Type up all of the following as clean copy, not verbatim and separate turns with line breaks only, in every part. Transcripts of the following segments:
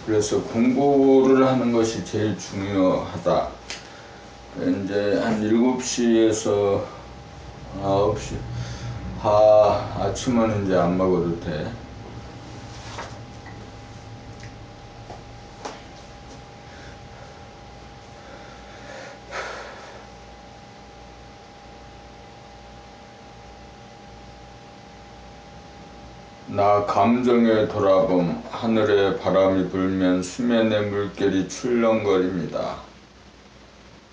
그래서 공부를 하는 것이 제일 중요하다. 이제 한 7시에서 9시 아침은 이제 안 먹어도 돼. 나 감정의 돌아봄. 하늘에 바람이 불면 수면에 물결이 출렁거립니다.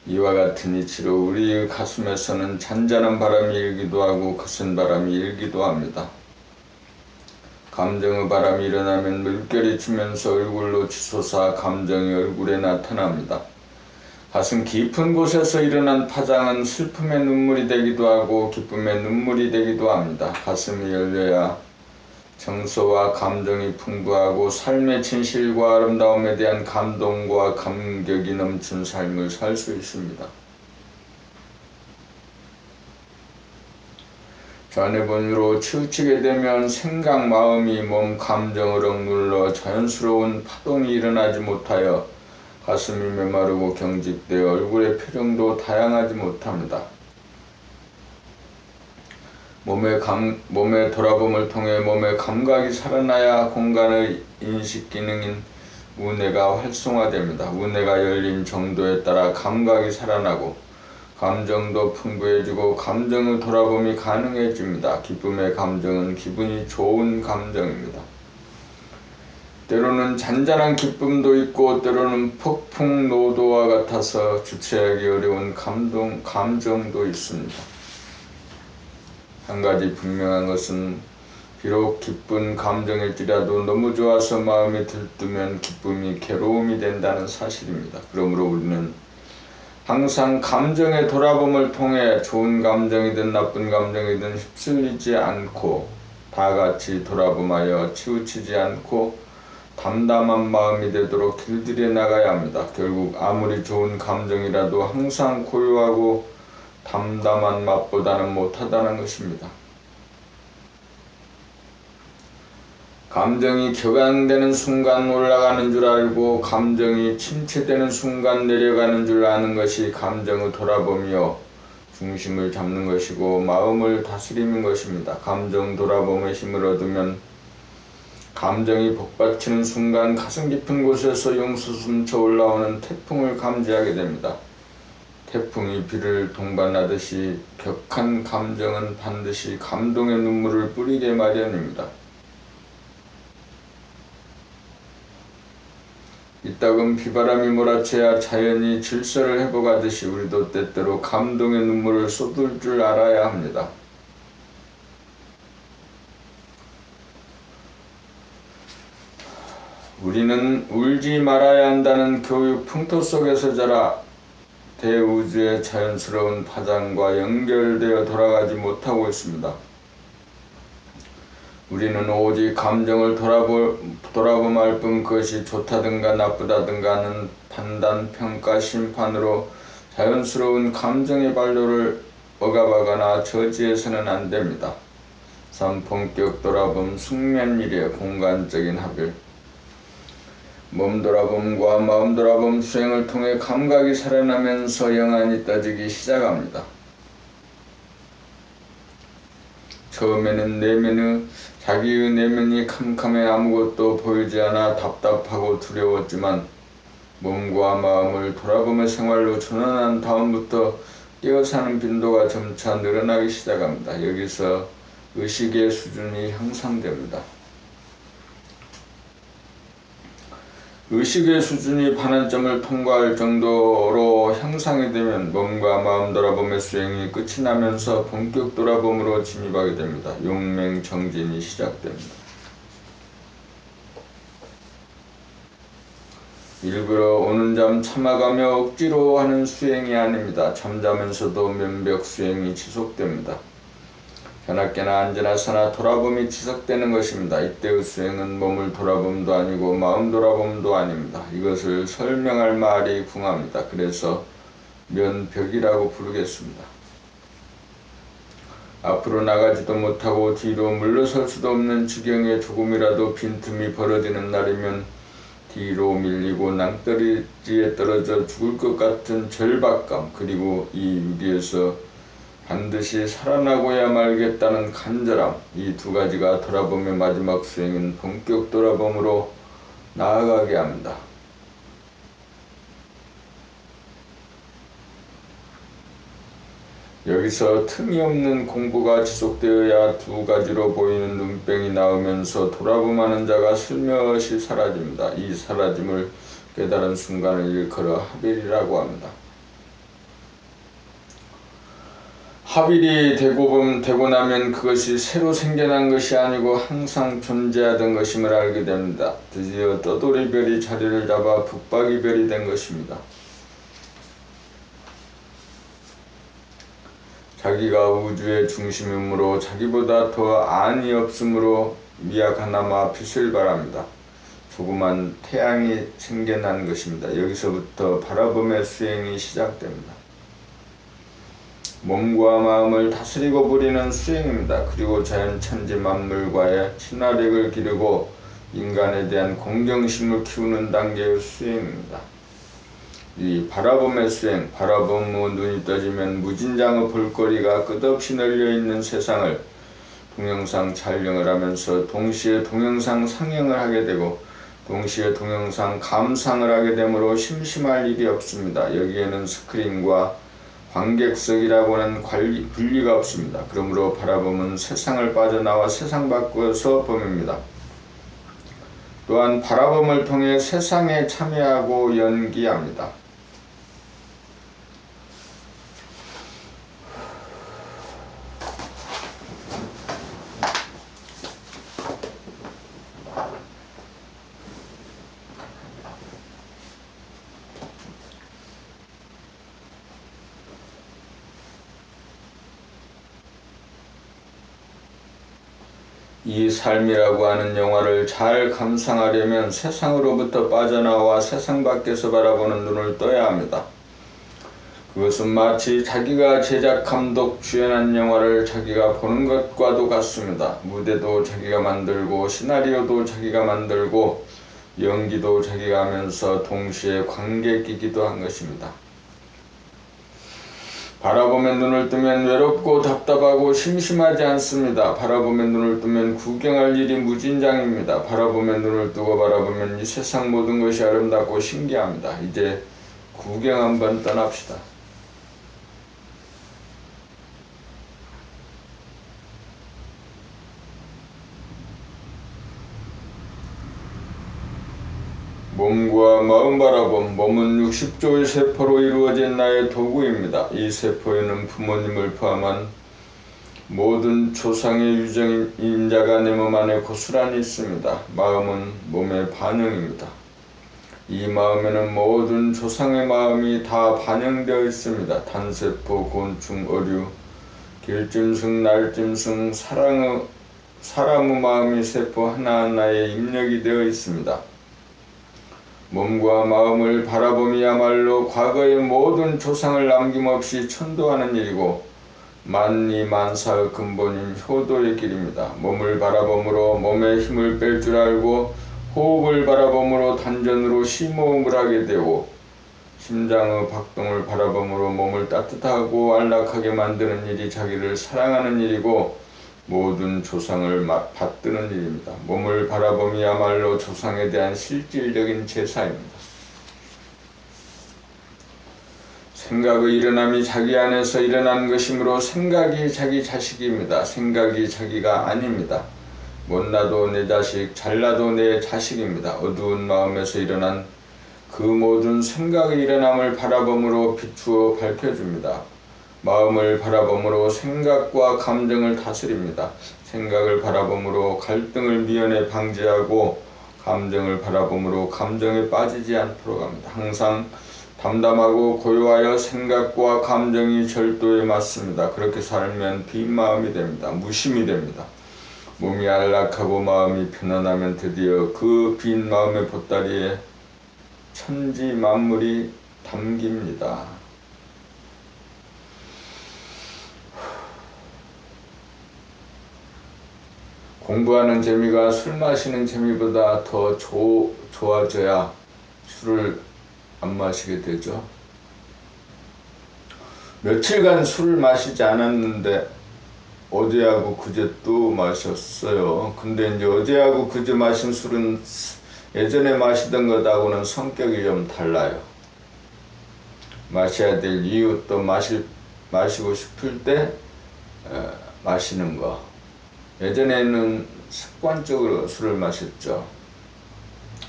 이와 같은 이치로 우리의 가슴에서는 잔잔한 바람이 일기도 하고 거센 바람이 일기도 합니다. 감정의 바람이 일어나면 물결이 치면서 얼굴로 치솟아 감정이 얼굴에 나타납니다. 가슴 깊은 곳에서 일어난 파장은 슬픔의 눈물이 되기도 하고 기쁨의 눈물이 되기도 합니다. 가슴이 열려야 정서와 감정이 풍부하고 삶의 진실과 아름다움에 대한 감동과 감격이 넘친 삶을 살 수 있습니다. 전해본유로 치우치게 되면 생각, 마음이 몸, 감정을 억눌러 자연스러운 파동이 일어나지 못하여 가슴이 메마르고 경직되어 얼굴의 표정도 다양하지 못합니다. 몸의 돌아봄을 통해 몸의 감각이 살아나야 공간의 인식 기능인 우뇌가 활성화됩니다. 우뇌가 열린 정도에 따라 감각이 살아나고 감정도 풍부해지고 감정의 돌아봄이 가능해집니다. 기쁨의 감정은 기분이 좋은 감정입니다. 때로는 잔잔한 기쁨도 있고 때로는 폭풍노도와 같아서 주체하기 어려운 감정도 있습니다. 한 가지 분명한 것은 비록 기쁜 감정일지라도 너무 좋아서 마음이 들뜨면 기쁨이 괴로움이 된다는 사실입니다. 그러므로 우리는 항상 감정의 돌아봄을 통해 좋은 감정이든 나쁜 감정이든 휩쓸리지 않고 다 같이 돌아봄하여 치우치지 않고 담담한 마음이 되도록 길들여 나가야 합니다. 결국 아무리 좋은 감정이라도 항상 고요하고 담담한 맛보다는 못하다는 것입니다. 감정이 격앙되는 순간 올라가는 줄 알고 감정이 침체되는 순간 내려가는 줄 아는 것이 감정의 돌아봄이요 중심을 잡는 것이고 마음을 다스리는 것입니다. 감정 돌아봄의 힘을 얻으면 감정이 복받치는 순간 가슴 깊은 곳에서 용수숨쳐 올라오는 태풍을 감지하게 됩니다. 태풍이 비를 동반하듯이 격한 감정은 반드시 감동의 눈물을 뿌리게 마련입니다. 이따금 비바람이 몰아쳐야 자연이 질서를 회복하듯이 우리도 때때로 감동의 눈물을 쏟을 줄 알아야 합니다. 우리는 울지 말아야 한다는 교육 풍토 속에서 자라 대우주의 자연스러운 파장과 연결되어 돌아가지 못하고 있습니다. 우리는 오직 감정을 돌아봄할 뿐 그것이 좋다든가 나쁘다든가 하는 판단, 평가, 심판으로 자연스러운 감정의 발로를 억압하거나 저지해서는 안 됩니다. 3. 본격 돌아봄, 숙면일의 공간적인 합일. 몸 돌아봄과 마음 돌아봄 수행을 통해 감각이 살아나면서 영안이 떠지기 시작합니다. 처음에는 자기의 내면이 캄캄해 아무것도 보이지 않아 답답하고 두려웠지만 몸과 마음을 돌아보며 생활로 전환한 다음부터 깨어사는 빈도가 점차 늘어나기 시작합니다. 여기서 의식의 수준이 향상됩니다. 의식의 수준이 반환점을 통과할 정도로 향상이 되면 몸과 마음 돌아봄의 수행이 끝이 나면서 본격 돌아봄으로 진입하게 됩니다. 용맹정진이 시작됩니다. 일부러 오는 잠 참아가며 억지로 하는 수행이 아닙니다. 잠자면서도 면벽 수행이 지속됩니다. 견학계나 앉으나서나 돌아봄이 지속되는 것입니다. 이때의 수행은 몸을 돌아봄도 아니고 마음 돌아봄도 아닙니다. 이것을 설명할 말이 궁합니다. 그래서 면벽이라고 부르겠습니다. 앞으로 나가지도 못하고 뒤로 물러설 수도 없는 지경에 조금이라도 빈틈이 벌어지는 날이면 뒤로 밀리고 낭떠러지에 떨어져 죽을 것 같은 절박감, 그리고 이 위기에서 반드시 살아나고야 말겠다는 간절함, 이 두 가지가 돌아봄의 마지막 수행인 본격 돌아봄으로 나아가게 합니다. 여기서 틈이 없는 공부가 지속되어야 두 가지로 보이는 눈병이 나오면서 돌아봄하는 자가 슬며시 사라집니다. 이 사라짐을 깨달은 순간을 일컬어 합일이라고 합니다. 합일이 되고 나면 그것이 새로 생겨난 것이 아니고 항상 존재하던 것임을 알게 됩니다. 드디어 떠돌이별이 자리를 잡아 북박이별이 된 것입니다. 자기가 우주의 중심이므로 자기보다 더 안이 없으므로 미약하나마 빛을 바랍니다. 조그만 태양이 생겨난 것입니다. 여기서부터 바라봄의 수행이 시작됩니다. 몸과 마음을 다스리고 부리는 수행입니다. 그리고 자연 천지 만물과의 친화력을 기르고 인간에 대한 공경심을 키우는 단계의 수행입니다. 이 바라봄의 수행, 바라봄의 눈이 떠지면 무진장의 볼거리가 끝없이 널려있는 세상을 동영상 촬영을 하면서 동시에 동영상 상영을 하게 되고 동시에 동영상 감상을 하게 되므로 심심할 일이 없습니다. 여기에는 스크린과 관객석이라고 하는 분리가 없습니다. 그러므로 바라봄은 세상을 빠져나와 세상 밖에서 봄입니다. 또한 바라봄을 통해 세상에 참여하고 연기합니다. 이 삶이라고 하는 영화를 잘 감상하려면 세상으로부터 빠져나와 세상 밖에서 바라보는 눈을 떠야 합니다. 그것은 마치 자기가 제작, 감독, 주연한 영화를 자기가 보는 것과도 같습니다. 무대도 자기가 만들고 시나리오도 자기가 만들고 연기도 자기가 하면서 동시에 관객이기도 한 것입니다. 바라보며 눈을 뜨면 외롭고 답답하고 심심하지 않습니다. 바라보며 눈을 뜨면 구경할 일이 무진장입니다. 바라보며 눈을 뜨고 바라보면 이 세상 모든 것이 아름답고 신기합니다. 이제 구경 한번 떠납시다. 몸과 마음 바라봄. 몸은 60조의 세포로 이루어진 나의 도구입니다. 이 세포에는 부모님을 포함한 모든 조상의 유전자가 내 몸 안에 고스란히 있습니다. 마음은 몸의 반영입니다. 이 마음에는 모든 조상의 마음이 다 반영되어 있습니다. 단세포, 곤충, 어류, 길짐승, 날짐승, 사람의 마음이 세포 하나하나에 입력이 되어 있습니다. 몸과 마음을 바라봄이야말로 과거의 모든 조상을 남김없이 천도하는 일이고 만리만사의 근본인 효도의 길입니다. 몸을 바라봄으로 몸에 힘을 뺄 줄 알고 호흡을 바라봄으로 단전으로 심호흡을 하게 되고 심장의 박동을 바라봄으로 몸을 따뜻하고 안락하게 만드는 일이 자기를 사랑하는 일이고 모든 조상을 받드는 일입니다. 몸을 바라봄이야말로 조상에 대한 실질적인 제사입니다. 생각의 일어남이 자기 안에서 일어난 것이므로 생각이 자기 자식입니다. 생각이 자기가 아닙니다. 못나도 내 자식, 잘나도 내 자식입니다. 어두운 마음에서 일어난 그 모든 생각의 일어남을 바라봄으로 비추어 밝혀줍니다. 마음을 바라봄으로 생각과 감정을 다스립니다. 생각을 바라봄으로 갈등을 미연에 방지하고 감정을 바라봄으로 감정에 빠지지 않도록 합니다. 항상 담담하고 고요하여 생각과 감정이 절도에 맞습니다. 그렇게 살면 빈 마음이 됩니다. 무심이 됩니다. 몸이 안락하고 마음이 편안하면 드디어 그 빈 마음의 보따리에 천지 만물이 담깁니다. 공부하는 재미가 술 마시는 재미보다 더 좋아져야 술을 안 마시게 되죠. 며칠간 술을 마시지 않았는데 어제하고 그제 또 마셨어요. 근데 이제 어제하고 그제 마신 술은 예전에 마시던 것하고는 성격이 좀 달라요. 마셔야 될 이유, 또 마시고 싶을 때 마시는 거. 예전에는 습관적으로 술을 마셨죠.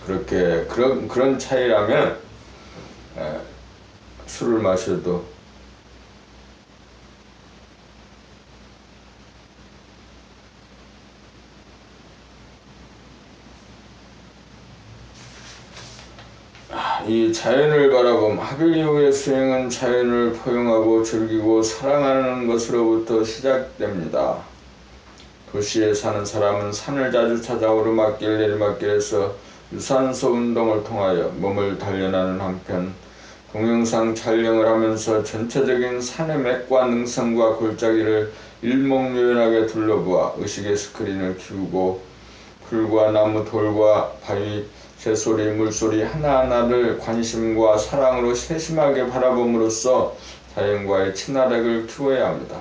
그렇게 그런 차이라면 술을 마셔도 이 자연을 바라봄. 하별 이후의 수행은 자연을 포용하고 즐기고 사랑하는 것으로부터 시작됩니다. 도시에 사는 사람은 산을 자주 찾아 오르막길 내리막길에서 유산소 운동을 통하여 몸을 단련하는 한편 동영상 촬영을 하면서 전체적인 산의 맥과 능선과 골짜기를 일목요연하게 둘러보아 의식의 스크린을 키우고 풀과 나무, 돌과 바위, 새소리, 물소리 하나하나를 관심과 사랑으로 세심하게 바라봄으로써 자연과의 친화력을 키워야 합니다.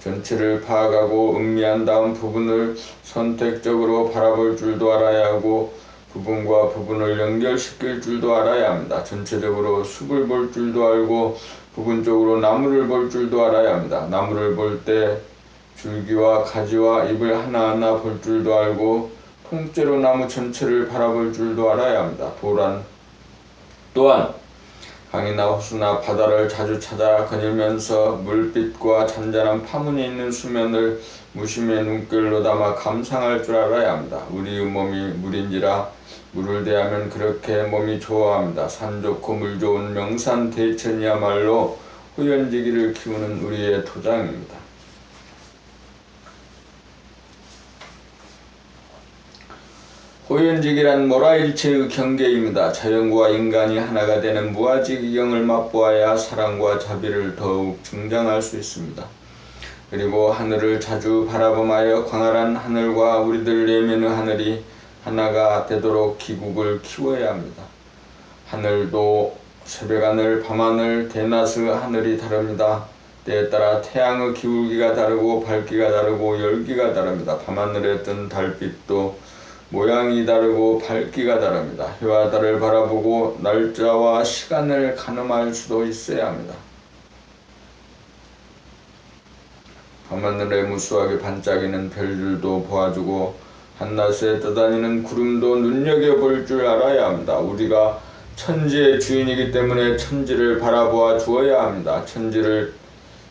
전체를 파악하고 음미한 다음 부분을 선택적으로 바라볼 줄도 알아야 하고 부분과 부분을 연결시킬 줄도 알아야 합니다. 전체적으로 숲을 볼 줄도 알고 부분적으로 나무를 볼 줄도 알아야 합니다. 나무를 볼 때 줄기와 가지와 잎을 하나하나 볼 줄도 알고 통째로 나무 전체를 바라볼 줄도 알아야 합니다. 또한 강이나 호수나 바다를 자주 찾아 거닐면서 물빛과 잔잔한 파문이 있는 수면을 무심의 눈길로 담아 감상할 줄 알아야 합니다. 우리의 몸이 물인지라 물을 대하면 그렇게 몸이 좋아합니다. 산 좋고 물 좋은 명산 대천이야말로 호연지기를 키우는 우리의 토장입니다. 호연지기란 모라일체의 경계입니다. 자연과 인간이 하나가 되는 무아지기경을 맛보아야 사랑과 자비를 더욱 증장할 수 있습니다. 그리고 하늘을 자주 바라보며 광활한 하늘과 우리들 내면의 하늘이 하나가 되도록 기국을 키워야 합니다. 하늘도 새벽하늘, 밤하늘, 대낮의 하늘이 다릅니다. 때에 따라 태양의 기울기가 다르고 밝기가 다르고 열기가 다릅니다. 밤하늘에 뜬 달빛도 모양이 다르고 밝기가 다릅니다. 해와 달을 바라보고 날짜와 시간을 가늠할 수도 있어야 합니다. 밤하늘에 무수하게 반짝이는 별들도 보아주고 한낮에 떠다니는 구름도 눈여겨볼 줄 알아야 합니다. 우리가 천지의 주인이기 때문에 천지를 바라보아 주어야 합니다. 천지를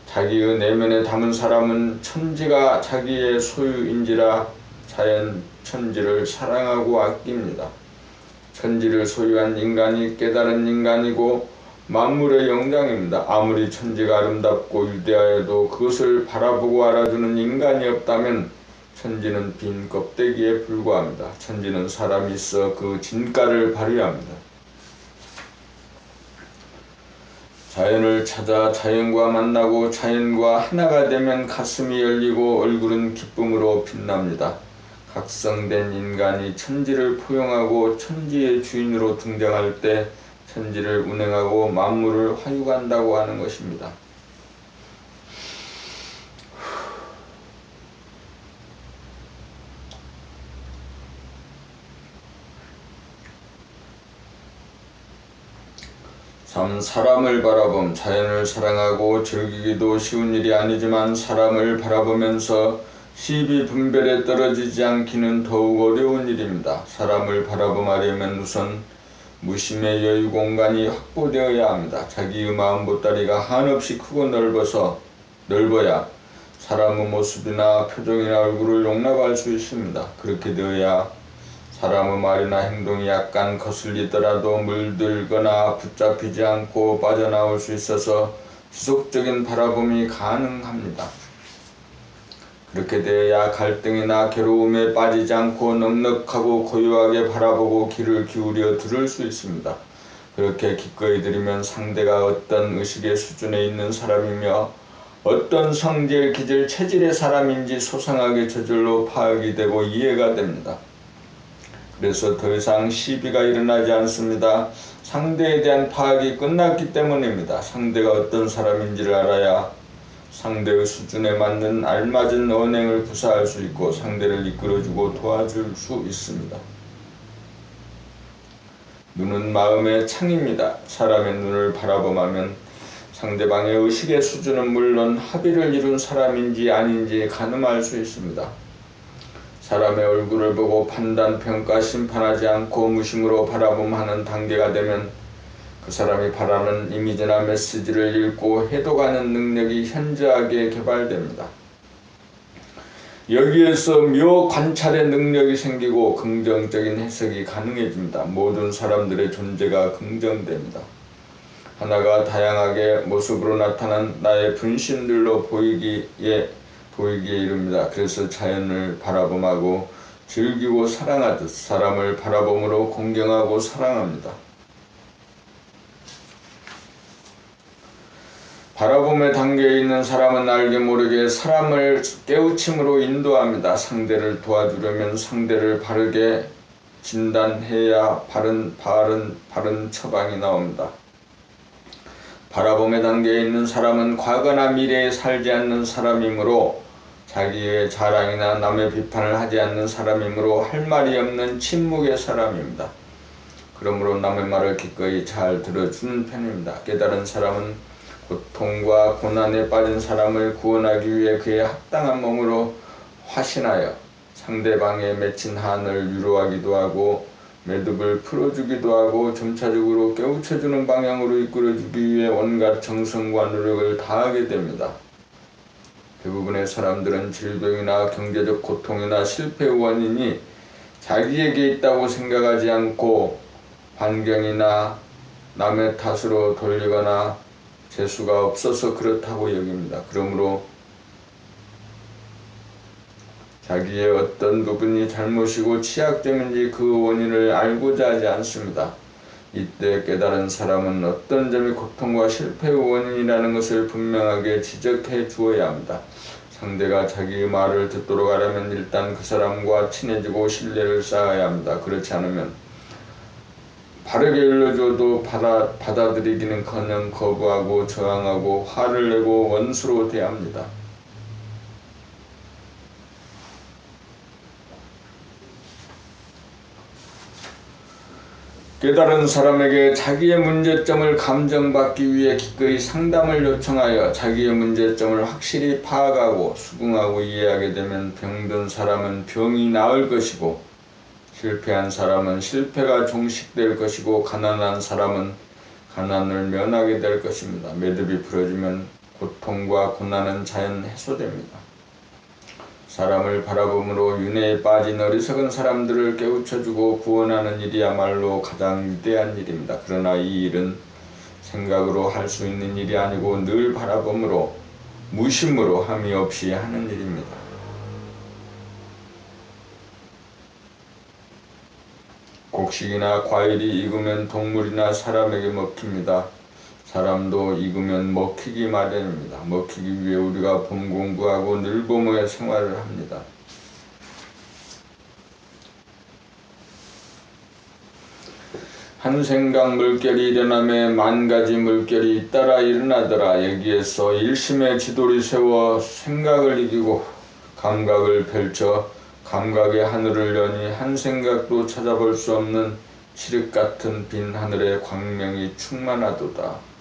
자기의 내면에 담은 사람은 천지가 자기의 소유인지라 자연 천지를 사랑하고 아낍니다. 천지를 소유한 인간이 깨달은 인간이고 만물의 영장입니다. 아무리 천지가 아름답고 위대하여도 그것을 바라보고 알아주는 인간이 없다면 천지는 빈 껍데기에 불과합니다. 천지는 사람이 있어 그 진가를 발휘합니다. 자연을 찾아 자연과 만나고 자연과 하나가 되면 가슴이 열리고 얼굴은 기쁨으로 빛납니다. 각성된 인간이 천지를 포용하고 천지의 주인으로 등장할 때 천지를 운행하고 만물을 화육한다고 하는 것입니다. 사람을 바라봄. 자연을 사랑하고 즐기기도 쉬운 일이 아니지만 사람을 바라보면서 시비 분별에 떨어지지 않기는 더욱 어려운 일입니다. 사람을 바라보려면 우선 무심의 여유 공간이 확보되어야 합니다. 자기의 마음 보따리가 한없이 크고 넓어야 사람의 모습이나 표정이나 얼굴을 용납할 수 있습니다. 그렇게 되어야 사람의 말이나 행동이 약간 거슬리더라도 물들거나 붙잡히지 않고 빠져나올 수 있어서 지속적인 바라봄이 가능합니다. 그렇게 되어야 갈등이나 괴로움에 빠지지 않고 넉넉하고 고요하게 바라보고 귀를 기울여 들을 수 있습니다. 그렇게 기꺼이 들으면 상대가 어떤 의식의 수준에 있는 사람이며 어떤 성질, 기질, 체질의 사람인지 소상하게 저절로 파악이 되고 이해가 됩니다. 그래서 더 이상 시비가 일어나지 않습니다. 상대에 대한 파악이 끝났기 때문입니다. 상대가 어떤 사람인지를 알아야 상대의 수준에 맞는 알맞은 언행을 구사할 수 있고 상대를 이끌어주고 도와줄 수 있습니다. 눈은 마음의 창입니다. 사람의 눈을 바라보면 상대방의 의식의 수준은 물론 합의를 이룬 사람인지 아닌지 가늠할 수 있습니다. 사람의 얼굴을 보고 판단, 평가, 심판하지 않고 무심으로 바라봄하는 단계가 되면 그 사람이 바라는 이미지나 메시지를 읽고 해독하는 능력이 현저하게 개발됩니다. 여기에서 묘 관찰의 능력이 생기고 긍정적인 해석이 가능해집니다. 모든 사람들의 존재가 긍정됩니다. 하나가 다양하게 모습으로 나타난 나의 분신들로 보이기에 이릅니다. 그래서 자연을 바라봄하고 즐기고 사랑하듯 사람을 바라봄으로 공경하고 사랑합니다. 바라봄의 단계에 있는 사람은 알게 모르게 사람을 깨우침으로 인도합니다. 상대를 도와주려면 상대를 바르게 진단해야 바른 처방이 나옵니다. 바라봄의 단계에 있는 사람은 과거나 미래에 살지 않는 사람이므로 자기의 자랑이나 남의 비판을 하지 않는 사람이므로 할 말이 없는 침묵의 사람입니다. 그러므로 남의 말을 기꺼이 잘 들어주는 편입니다. 깨달은 사람은 고통과 고난에 빠진 사람을 구원하기 위해 그의 합당한 몸으로 화신하여 상대방에 맺힌 한을 위로하기도 하고 매듭을 풀어주기도 하고 점차적으로 깨우쳐주는 방향으로 이끌어주기 위해 온갖 정성과 노력을 다하게 됩니다. 대부분의 사람들은 질병이나 경제적 고통이나 실패의 원인이 자기에게 있다고 생각하지 않고 환경이나 남의 탓으로 돌리거나 재수가 없어서 그렇다고 여깁니다. 그러므로 자기의 어떤 부분이 잘못이고 취약점인지 그 원인을 알고자 하지 않습니다. 이때 깨달은 사람은 어떤 점이 고통과 실패의 원인이라는 것을 분명하게 지적해 주어야 합니다. 상대가 자기의 말을 듣도록 하려면 일단 그 사람과 친해지고 신뢰를 쌓아야 합니다. 그렇지 않으면 바르게 일러줘도 받아들이기는커녕 거부하고 저항하고 화를 내고 원수로 대합니다. 깨달은 사람에게 자기의 문제점을 감정받기 위해 기꺼이 상담을 요청하여 자기의 문제점을 확실히 파악하고 수긍하고 이해하게 되면 병든 사람은 병이 나을 것이고 실패한 사람은 실패가 종식될 것이고 가난한 사람은 가난을 면하게 될 것입니다. 매듭이 풀어지면 고통과 고난은 자연 해소됩니다. 사람을 바라봄으로 윤회에 빠진 어리석은 사람들을 깨우쳐주고 구원하는 일이야말로 가장 위대한 일입니다. 그러나 이 일은 생각으로 할 수 있는 일이 아니고 늘 바라봄으로 무심으로 함이 없이 하는 일입니다. 곡식이나 과일이 익으면 동물이나 사람에게 먹힙니다. 사람도 익으면 먹히기 마련입니다. 먹히기 위해 우리가 봄 공부하고 늘봄의 생활을 합니다. 한 생각 물결이 일어나며 만 가지 물결이 잇따라 일어나더라. 여기에서 일심의 지도를 세워 생각을 이기고 감각을 펼쳐 감각의 하늘을 여니 한 생각도 찾아볼 수 없는 칠흑 같은 빈 하늘의 광명이 충만하도다.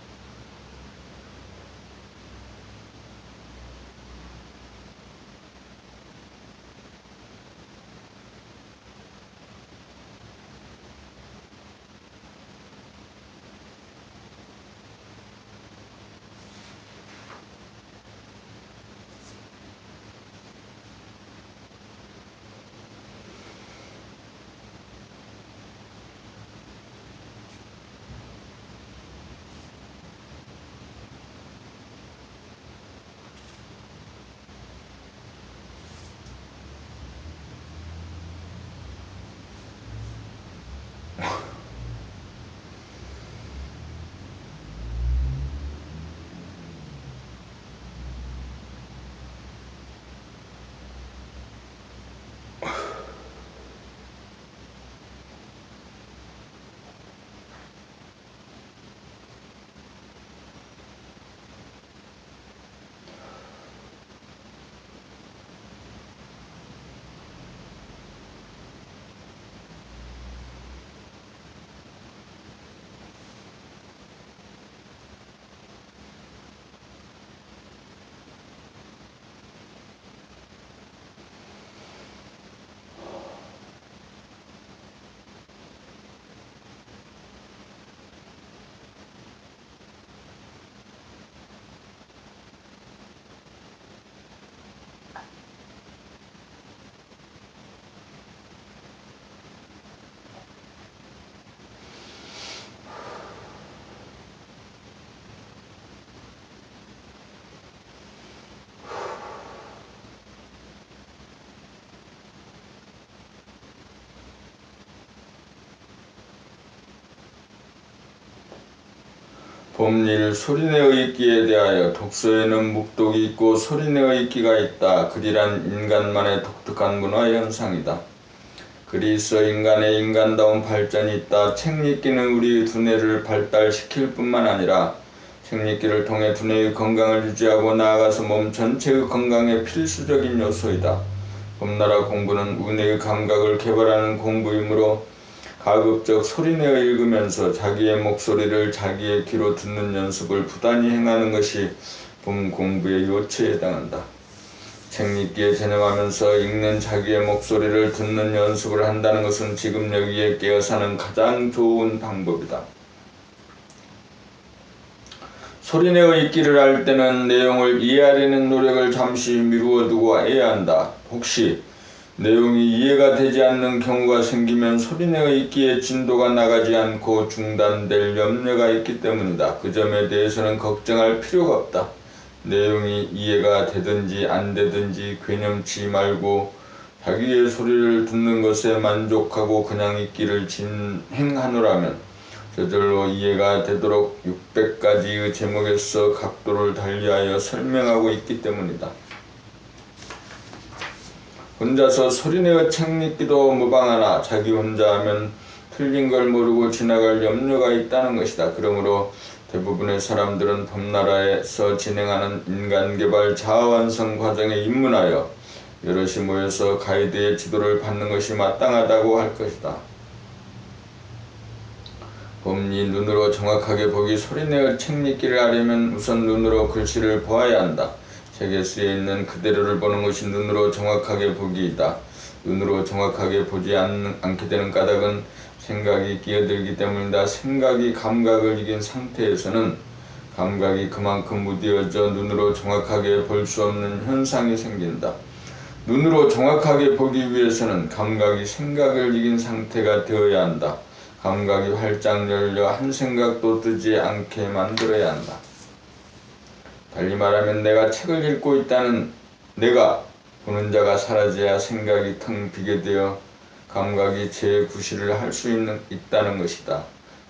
봄일 소리내어 읽기에 대하여 독서에는 묵독이 있고 소리내어 읽기가 있다. 글이란 인간만의 독특한 문화 현상이다. 글이 있어 인간의 인간다운 발전이 있다. 책 읽기는 우리 두뇌를 발달시킬 뿐만 아니라 책 읽기를 통해 두뇌의 건강을 유지하고 나아가서 몸 전체의 건강에 필수적인 요소이다. 봄나라 공부는 우뇌의 감각을 개발하는 공부이므로 가급적 소리내어 읽으면서 자기의 목소리를 자기의 귀로 듣는 연습을 부단히 행하는 것이 봄 공부의 요체에 해당한다. 책 읽기에 전념하면서 읽는 자기의 목소리를 듣는 연습을 한다는 것은 지금 여기에 깨어 사는 가장 좋은 방법이다. 소리내어 읽기를 할 때는 내용을 이해하려는 노력을 잠시 미루어두고 해야 한다. 혹시 내용이 이해가 되지 않는 경우가 생기면 소리내어 읽기의 진도가 나가지 않고 중단될 염려가 있기 때문이다. 그 점에 대해서는 걱정할 필요가 없다. 내용이 이해가 되든지 안 되든지 괴념치 말고 자기의 소리를 듣는 것에 만족하고 그냥 읽기를 진행하노라면 저절로 이해가 되도록 600가지의 제목에서 각도를 달리하여 설명하고 있기 때문이다. 혼자서 소리내어 책 읽기도 무방하나 자기 혼자 하면 틀린 걸 모르고 지나갈 염려가 있다는 것이다. 그러므로 대부분의 사람들은 봄나라에서 진행하는 인간개발 자아완성 과정에 입문하여 여럿이 모여서 가이드의 지도를 받는 것이 마땅하다고 할 것이다. 봄이 눈으로 정확하게 보기 소리내어 책 읽기를 하려면 우선 눈으로 글씨를 보아야 한다. 책에 쓰여 있는 그대로를 보는 것이 눈으로 정확하게 보기이다. 눈으로 정확하게 보지 않게 되는 까닭은 생각이 끼어들기 때문이다. 생각이 감각을 이긴 상태에서는 감각이 그만큼 무뎌져 눈으로 정확하게 볼 수 없는 현상이 생긴다. 눈으로 정확하게 보기 위해서는 감각이 생각을 이긴 상태가 되어야 한다. 감각이 활짝 열려 한 생각도 뜨지 않게 만들어야 한다. 달리 말하면 내가 책을 읽고 있다는 내가 보는 자가 사라져야 생각이 텅 비게 되어 감각이 재구실을 할 수 있다는 것이다.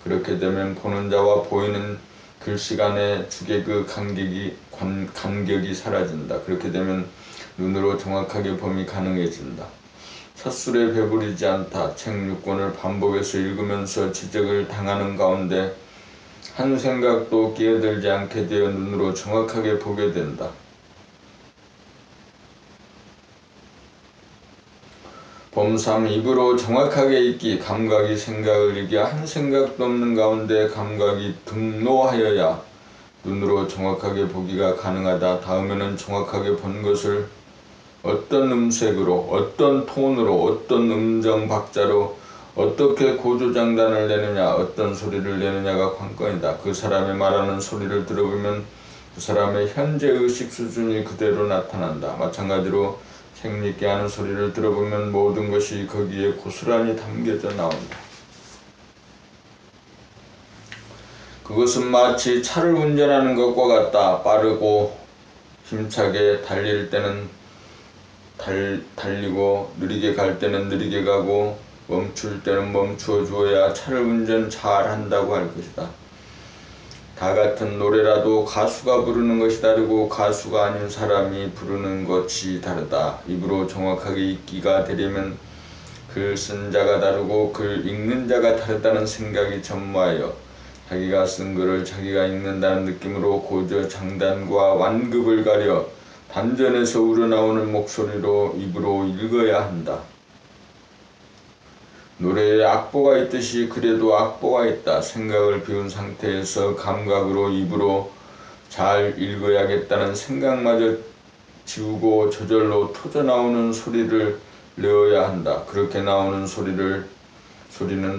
그렇게 되면 보는 자와 보이는 글씨 간의 주객의 간격이 사라진다. 그렇게 되면 눈으로 정확하게 봄이 가능해진다. 찻술에 배부르지 않다. 책 6권을 반복해서 읽으면서 지적을 당하는 가운데 한 생각도 끼어들지 않게 되어 눈으로 정확하게 보게 된다. 봄3 입으로 정확하게 읽기. 감각이 생각을 이겨 한 생각도 없는 가운데 감각이 등로하여야 눈으로 정확하게 보기가 가능하다. 다음에는 정확하게 본 것을 어떤 음색으로, 어떤 톤으로, 어떤 음정 박자로 어떻게 고조장단을 내느냐, 어떤 소리를 내느냐가 관건이다. 그 사람이 말하는 소리를 들어보면 그 사람의 현재 의식 수준이 그대로 나타난다. 마찬가지로 책 읽게 하는 소리를 들어보면 모든 것이 거기에 고스란히 담겨져 나온다. 그것은 마치 차를 운전하는 것과 같다. 빠르고 힘차게 달릴 때는 달리고 느리게 갈 때는 느리게 가고 멈출 때는 멈추어 주어야 차를 운전 잘 한다고 할 것이다. 다 같은 노래라도 가수가 부르는 것이 다르고 가수가 아닌 사람이 부르는 것이 다르다. 입으로 정확하게 읽기가 되려면 글 쓴 자가 다르고 글 읽는 자가 다르다는 생각이 전무하여 자기가 쓴 글을 자기가 읽는다는 느낌으로 고저 장단과 완급을 가려 단전에서 우러나오는 목소리로 입으로 읽어야 한다. 노래에 악보가 있듯이 글에도 악보가 있다. 생각을 비운 상태에서 감각으로 입으로 잘 읽어야겠다는 생각마저 지우고 저절로 터져나오는 소리를 내어야 한다. 그렇게 나오는 소리는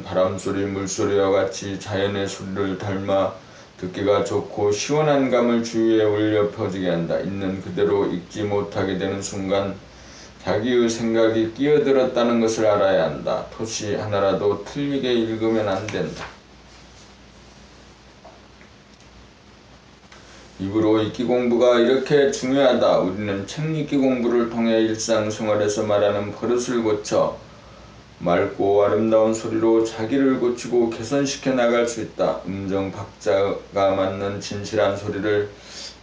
바람소리, 물소리와 같이 자연의 소리를 닮아 듣기가 좋고 시원한 감을 주위에 울려 퍼지게 한다. 있는 그대로 읽지 못하게 되는 순간 자기의 생각이 끼어들었다는 것을 알아야 한다. 토시 하나라도 틀리게 읽으면 안 된다. 입으로 읽기 공부가 이렇게 중요하다. 우리는 책 읽기 공부를 통해 일상생활에서 말하는 버릇을 고쳐 맑고 아름다운 소리로 자기를 고치고 개선시켜 나갈 수 있다. 음정 박자가 맞는 진실한 소리를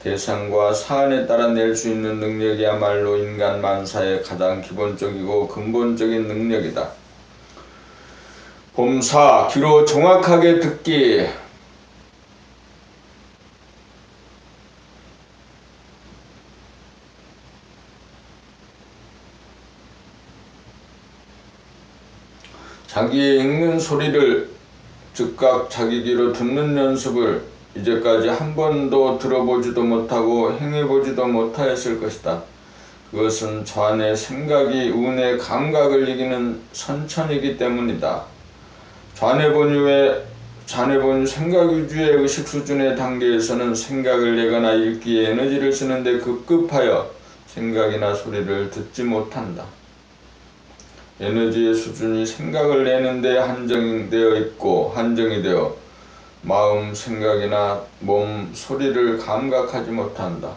대상과 사안에 따라 낼 수 있는 능력이야말로 인간 만사의 가장 기본적이고 근본적인 능력이다. 봄사, 귀로 정확하게 듣기. 자기의 읽는 소리를 즉각 자기 귀로 듣는 연습을 이제까지 한 번도 들어보지도 못하고 행해보지도 못하였을 것이다. 그것은 자안의 생각이 운의 감각을 이기는 선천이기 때문이다. 자안의 본유 생각 위주의 의식 수준의 단계에서는 생각을 내거나 읽기에 에너지를 쓰는데 급급하여 생각이나 소리를 듣지 못한다. 에너지의 수준이 생각을 내는데 한정이 되어 마음, 생각이나 몸, 소리를 감각하지 못한다.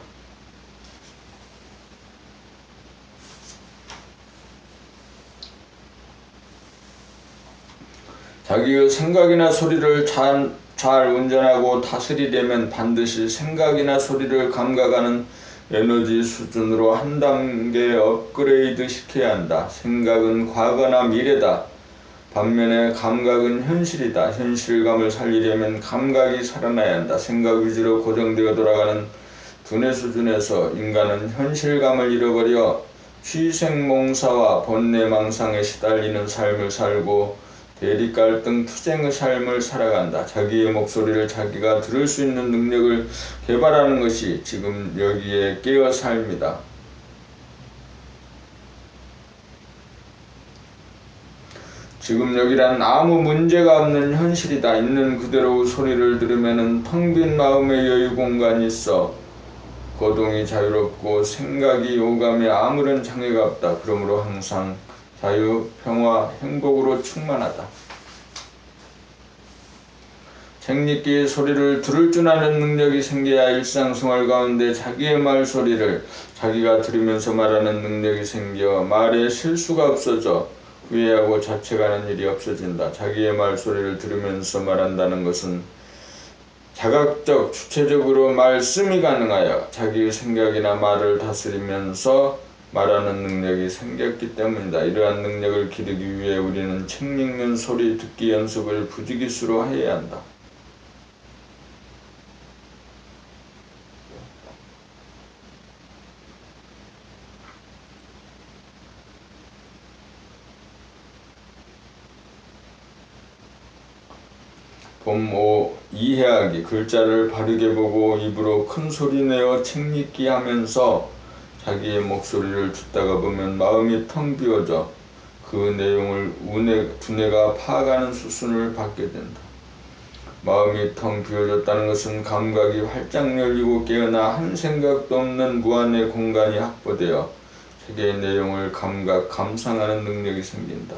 자기의 생각이나 소리를 잘 운전하고 다스리려면 반드시 생각이나 소리를 감각하는 에너지 수준으로 한 단계 업그레이드 시켜야 한다. 생각은 과거나 미래다. 반면에 감각은 현실이다. 현실감을 살리려면 감각이 살아나야 한다. 생각 위주로 고정되어 돌아가는 두뇌 수준에서 인간은 현실감을 잃어버려 취생몽사와 번뇌망상에 시달리는 삶을 살고 대립갈등 투쟁의 삶을 살아간다. 자기의 목소리를 자기가 들을 수 있는 능력을 개발하는 것이 지금 여기에 깨어 삶이다. 지금 여기란 아무 문제가 없는 현실이다. 있는 그대로 소리를 들으면은 텅 빈 마음의 여유 공간이 있어 거동이 자유롭고 생각이 오감에 아무런 장애가 없다. 그러므로 항상 자유, 평화, 행복으로 충만하다. 책 읽기의 소리를 들을 줄 아는 능력이 생겨야 일상생활 가운데 자기의 말소리를 자기가 들으면서 말하는 능력이 생겨 말에 실수가 없어져 후회하고 자책하는 일이 없어진다. 자기의 말소리를 들으면서 말한다는 것은 자각적, 주체적으로 말씀이 가능하여 자기의 생각이나 말을 다스리면서 말하는 능력이 생겼기 때문이다. 이러한 능력을 기르기 위해 우리는 책 읽는 소리 듣기 연습을 부지기수로 해야 한다. 봄 5. 이해하기. 글자를 바르게 보고 입으로 큰 소리 내어 책 읽기 하면서 자기의 목소리를 듣다가 보면 마음이 텅 비어져 그 내용을 두뇌가 파악하는 수순을 받게 된다. 마음이 텅 비어졌다는 것은 감각이 활짝 열리고 깨어나 한 생각도 없는 무한의 공간이 확보되어 책의 내용을 감상하는 능력이 생긴다.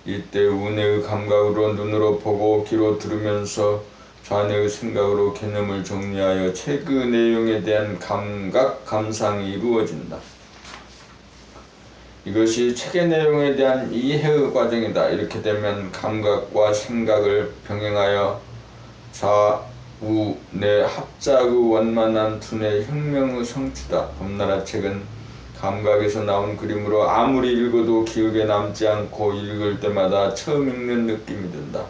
이때 운의 감각으로 눈으로 보고 귀로 들으면서 좌뇌의 생각으로 개념을 정리하여 책의 내용에 대한 감상이 이루어진다. 이것이 책의 내용에 대한 이해의 과정이다. 이렇게 되면 감각과 생각을 병행하여 좌우뇌 합작의 원만한 두뇌 혁명의 성취다. 봄나라 책은 감각에서 나온 그림으로 아무리 읽어도 기억에 남지 않고 읽을 때마다 처음 읽는 느낌이 든다.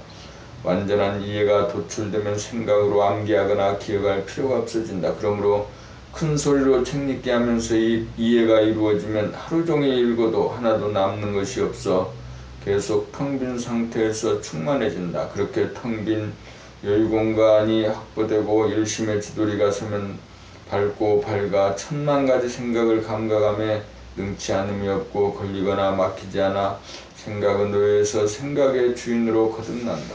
완전한 이해가 도출되면 생각으로 암기하거나 기억할 필요가 없어진다. 그러므로 큰 소리로 책 읽기 하면서 이해가 이루어지면 하루 종일 읽어도 하나도 남는 것이 없어 계속 텅 빈 상태에서 충만해진다. 그렇게 텅 빈 여유 공간이 확보되고 일심의 지도리가 서면 밝고 밝아 천만 가지 생각을 감각함에 능치 않음이 없고 걸리거나 막히지 않아 생각은 노예에서 생각의 주인으로 거듭난다.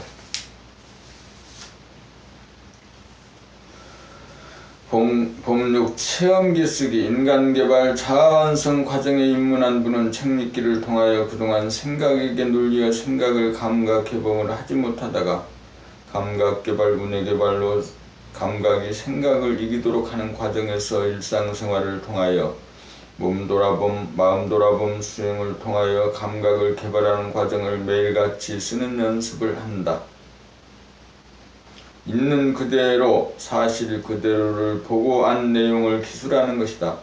봄6. 체험기 쓰기. 인간개발 자아완성 과정에 입문한 분은 책 읽기를 통하여 그동안 생각에게 눌려 생각을 감각개봉을 하지 못하다가 감각개발, 운의개발로 감각이 생각을 이기도록 하는 과정에서 일상생활을 통하여 몸 돌아봄, 마음 돌아봄 수행을 통하여 감각을 개발하는 과정을 매일같이 쓰는 연습을 한다. 있는 그대로 사실 그대로를 보고 안 내용을 기술하는 것이다.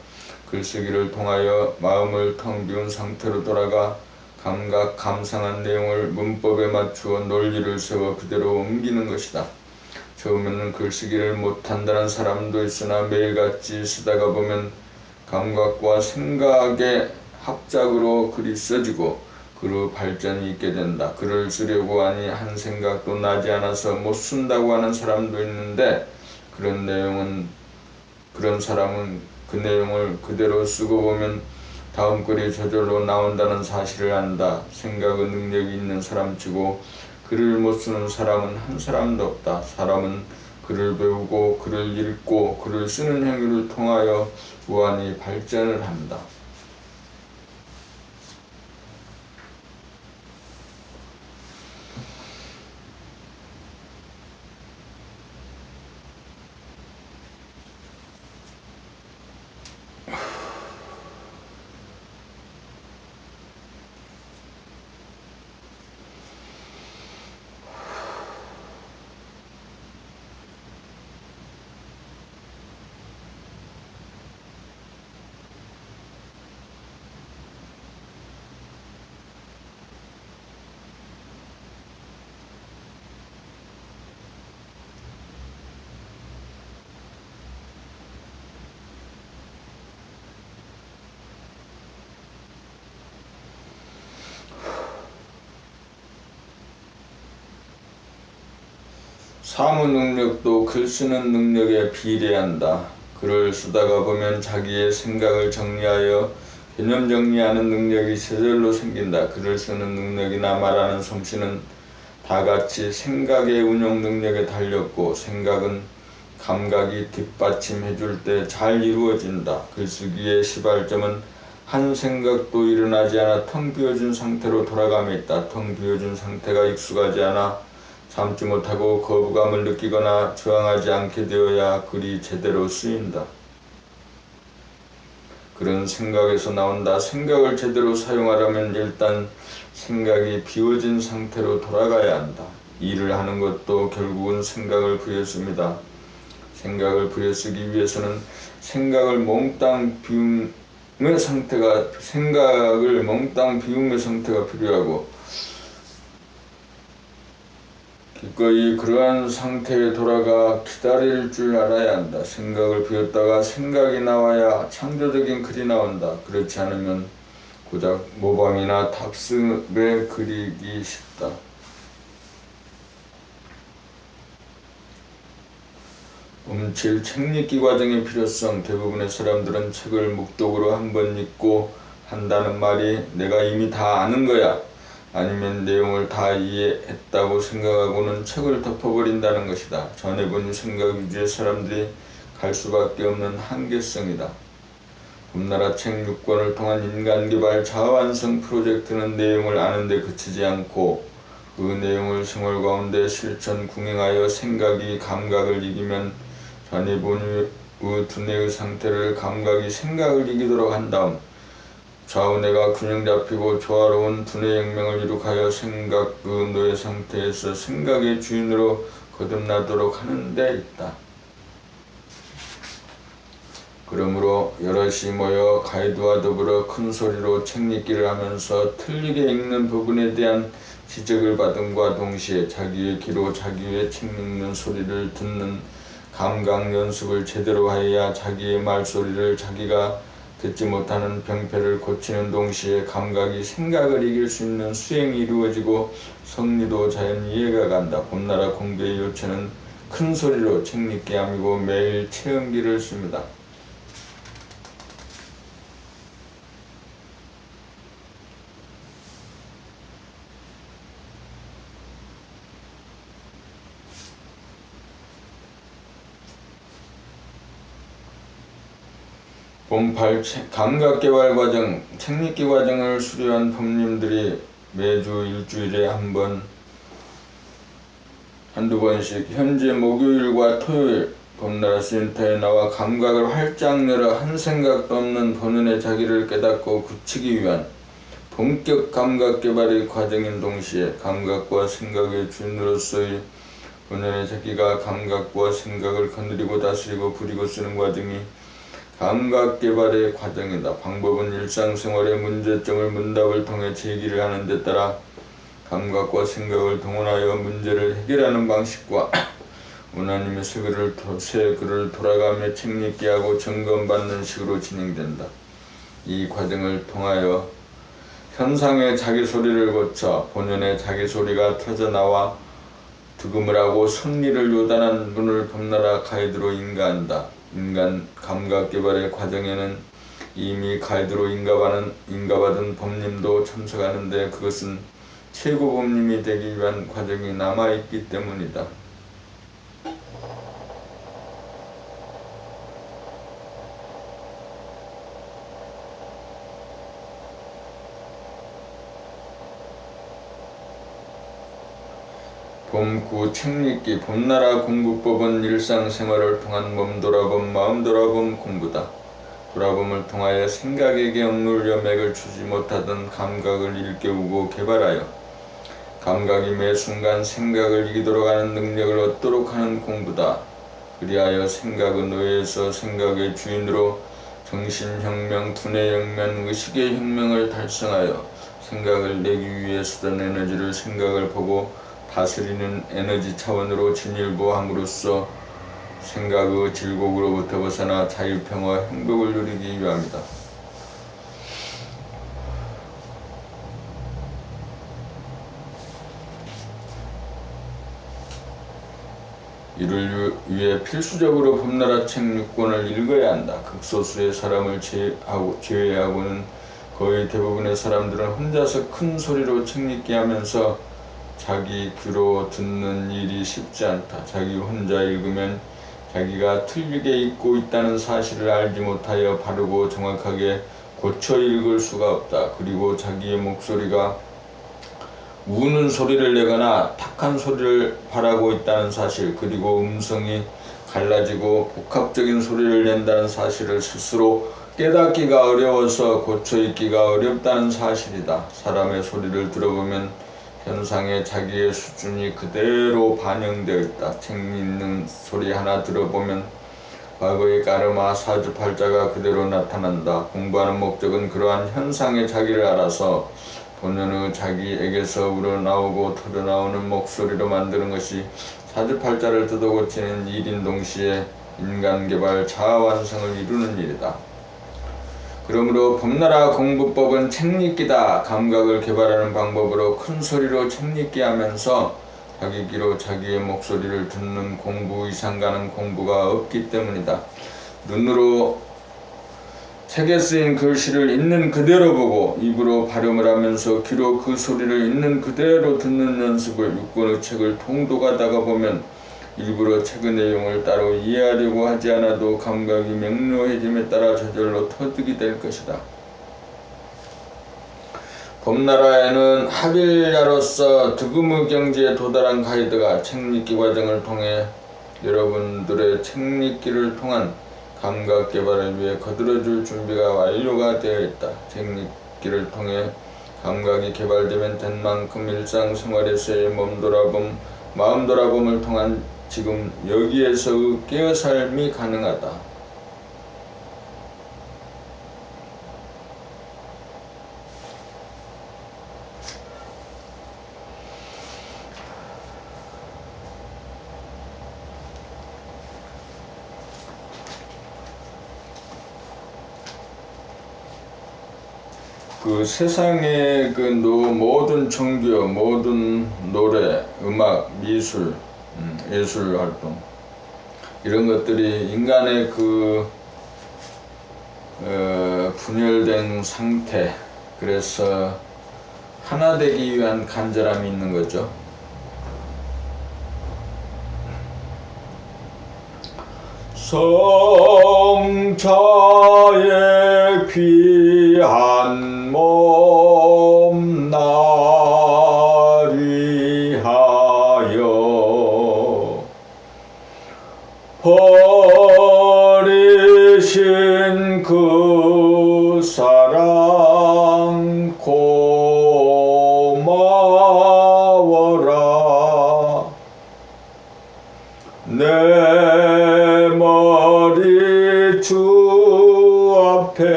글쓰기를 통하여 마음을 텅 비운 상태로 돌아가 감각, 감상한 내용을 문법에 맞추어 논리를 세워 그대로 옮기는 것이다. 처음에는 글쓰기를 못한다는 사람도 있으나 매일같이 쓰다가 보면 감각과 생각의 합작으로 글이 써지고 그로 발전이 있게 된다. 글을 쓰려고 하니 한 생각도 나지 않아서 못 쓴다고 하는 사람도 있는데 그런 사람은 그 내용을 그대로 쓰고 보면 다음 글이 저절로 나온다는 사실을 안다. 생각의 능력이 있는 사람치고 글을 못 쓰는 사람은 한 사람도 없다. 사람은 글을 배우고 글을 읽고 글을 쓰는 행위를 통하여 무한히 발전을 한다. 사무 능력도 글 쓰는 능력에 비례한다. 글을 쓰다가 보면 자기의 생각을 정리하여 개념 정리하는 능력이 저절로 생긴다. 글을 쓰는 능력이나 말하는 솜씨는 다같이 생각의 운용 능력에 달렸고 생각은 감각이 뒷받침해 줄 때 잘 이루어진다. 글쓰기의 시발점은 한 생각도 일어나지 않아 텅 비어진 상태로 돌아감에 있다. 텅 비어진 상태가 익숙하지 않아 참지 못하고 거부감을 느끼거나 저항하지 않게 되어야 글이 제대로 쓰인다. 그런 생각에서 나온다. 생각을 제대로 사용하려면 일단 생각이 비워진 상태로 돌아가야 한다. 일을 하는 것도 결국은 생각을 부여씁니다. 생각을 부여쓰기 위해서는 생각을 몽땅 비움의 상태가 필요하고 기꺼이 그러한 상태에 돌아가 기다릴 줄 알아야 한다. 생각을 비웠다가 생각이 나와야 창조적인 글이 나온다. 그렇지 않으면 고작 모방이나 답습에 그리기 쉽다. 움칠 책 읽기 과정의 필요성. 대부분의 사람들은 책을 묵독으로 한번 읽고 한다는 말이 내가 이미 다 아는 거야 아니면 내용을 다 이해했다고 생각하고는 책을 덮어버린다는 것이다. 전해본 생각 위주의 사람들이 갈 수밖에 없는 한계성이다. 봄나라 책 6권을 통한 인간개발 자아완성 프로젝트는 내용을 아는 데 그치지 않고 그 내용을 생활 가운데 실천 궁행하여 생각이 감각을 이기면 전해본 두뇌의 상태를 감각이 생각을 이기도록 한 다음 좌우뇌가 균형 잡히고 조화로운 두뇌혁명을 이룩하여 생각 그 노예 상태에서 생각의 주인으로 거듭나도록 하는 데 있다. 그러므로 여럿이 모여 가이드와 더불어 큰 소리로 책 읽기를 하면서 틀리게 읽는 부분에 대한 지적을 받음과 동시에 자기의 귀로 자기의 책 읽는 소리를 듣는 감각 연습을 제대로 하여야 자기의 말소리를 자기가 듣지 못하는 병폐를 고치는 동시에 감각이 생각을 이길 수 있는 수행이 이루어지고 성리도 자연 이해가 간다. 봄나라 공부의 요체는 큰 소리로 책 읽기 함이고 매일 체험기를 씁니다. 봄8 감각개발 과정, 책 읽기 과정을 수료한 법님들이 매주 일주일에 한두 번씩 현재 목요일과 토요일 봄나라 센터에 나와 감각을 활짝 열어 한 생각도 없는 본연의 자기를 깨닫고 굳히기 위한 본격 감각 개발의 과정인 동시에 감각과 생각의 주인으로서의 본연의 자기가 감각과 생각을 건드리고 다스리고 부리고 쓰는 과정이 감각 개발의 과정이다. 방법은 일상생활의 문제점을 문답을 통해 제기를 하는 데 따라 감각과 생각을 동원하여 문제를 해결하는 방식과 원하님의 새 글을 돌아가며 책 읽게 하고 점검받는 식으로 진행된다. 이 과정을 통하여 현상의 자기 소리를 거쳐 본연의 자기 소리가 터져나와 득음을 하고 승리를 요단한 분을 봄나라 가이드로 인가한다. 인간 감각 개발의 과정에는 이미 가이드로 인가받은 법님도 참석하는데 그것은 최고 법님이 되기 위한 과정이 남아있기 때문이다. 봄구 책읽기 봄나라 공부법은 일상생활을 통한 몸돌아봄 마음돌아봄 공부다. 돌아봄을 통하여 생각에게 억눌려 맥을 추지 못하던 감각을 일깨우고 개발하여 감각이 매 순간 생각을 이기도록 하는 능력을 얻도록 하는 공부다. 그리하여 생각의 노예에서 생각의 주인으로 정신혁명, 두뇌혁명, 의식의 혁명을 달성하여 생각을 내기 위해 쓰던 에너지를 생각을 보고 다스리는 에너지 차원으로 진일보함으로써 생각의 질곡으로부터 벗어나 자유평화 행복을 누리기 위함이다. 이를 위해 필수적으로 봄나라 책 6권을 읽어야 한다. 극소수의 사람을 제외하고는 거의 대부분의 사람들은 혼자서 큰 소리로 책 읽기 하면서 자기 귀로 듣는 일이 쉽지 않다. 자기 혼자 읽으면 자기가 틀리게 읽고 있다는 사실을 알지 못하여 바르고 정확하게 고쳐 읽을 수가 없다. 그리고 자기의 목소리가 우는 소리를 내거나 탁한 소리를 바라고 있다는 사실, 그리고 음성이 갈라지고 복합적인 소리를 낸다는 사실을 스스로 깨닫기가 어려워서 고쳐 읽기가 어렵다는 사실이다. 사람의 소리를 들어보면 현상에 자기의 수준이 그대로 반영되어 있다. 책 읽는 소리 하나 들어보면 과거의 까르마 사주팔자가 그대로 나타난다. 공부하는 목적은 그러한 현상의 자기를 알아서 본연의 자기에게서 우러나오고 터져나오는 목소리로 만드는 것이 사주팔자를 뜯어고치는 일인 동시에 인간개발 자아완성을 이루는 일이다. 그러므로 봄나라 공부법은 책 읽기다. 감각을 개발하는 방법으로 큰 소리로 책 읽기 하면서 자기 귀로 자기의 목소리를 듣는 공부 이상 가는 공부가 없기 때문이다. 눈으로 책에 쓰인 글씨를 있는 그대로 보고 입으로 발음을 하면서 귀로 그 소리를 있는 그대로 듣는 연습을 6권의 책을 통독하다가 보면 일부러 책의 내용을 따로 이해하려고 하지 않아도 감각이 명료해짐에 따라 저절로 터득이 될 것이다. 봄나라에는 합일야로서 득음의 경지에 도달한 가이드가 책 읽기 과정을 통해 여러분들의 책 읽기를 통한 감각 개발을 위해 거들어줄 준비가 완료가 되어 있다. 책 읽기를 통해 감각이 개발되면 된 만큼 일상생활에서의 몸돌아봄, 마음돌아봄을 통한 지금 여기에서의 깨어삶이 가능하다. 그 세상의 그 모든 종교, 모든 노래, 음악, 미술, 예술 활동 이런 것들이 인간의 그 분열된 상태, 그래서 하나 되기 위한 간절함이 있는 거죠. 성자의 귀한 몸 나리하여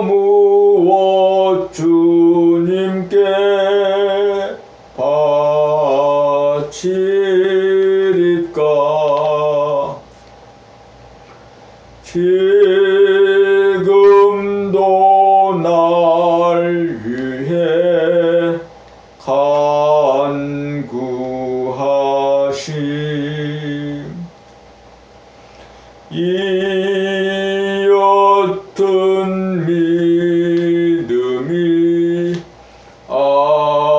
무엇 주님께 바치리까. 지금도 날 위해 간구하심. 이 옅은 믿음이 아옵나니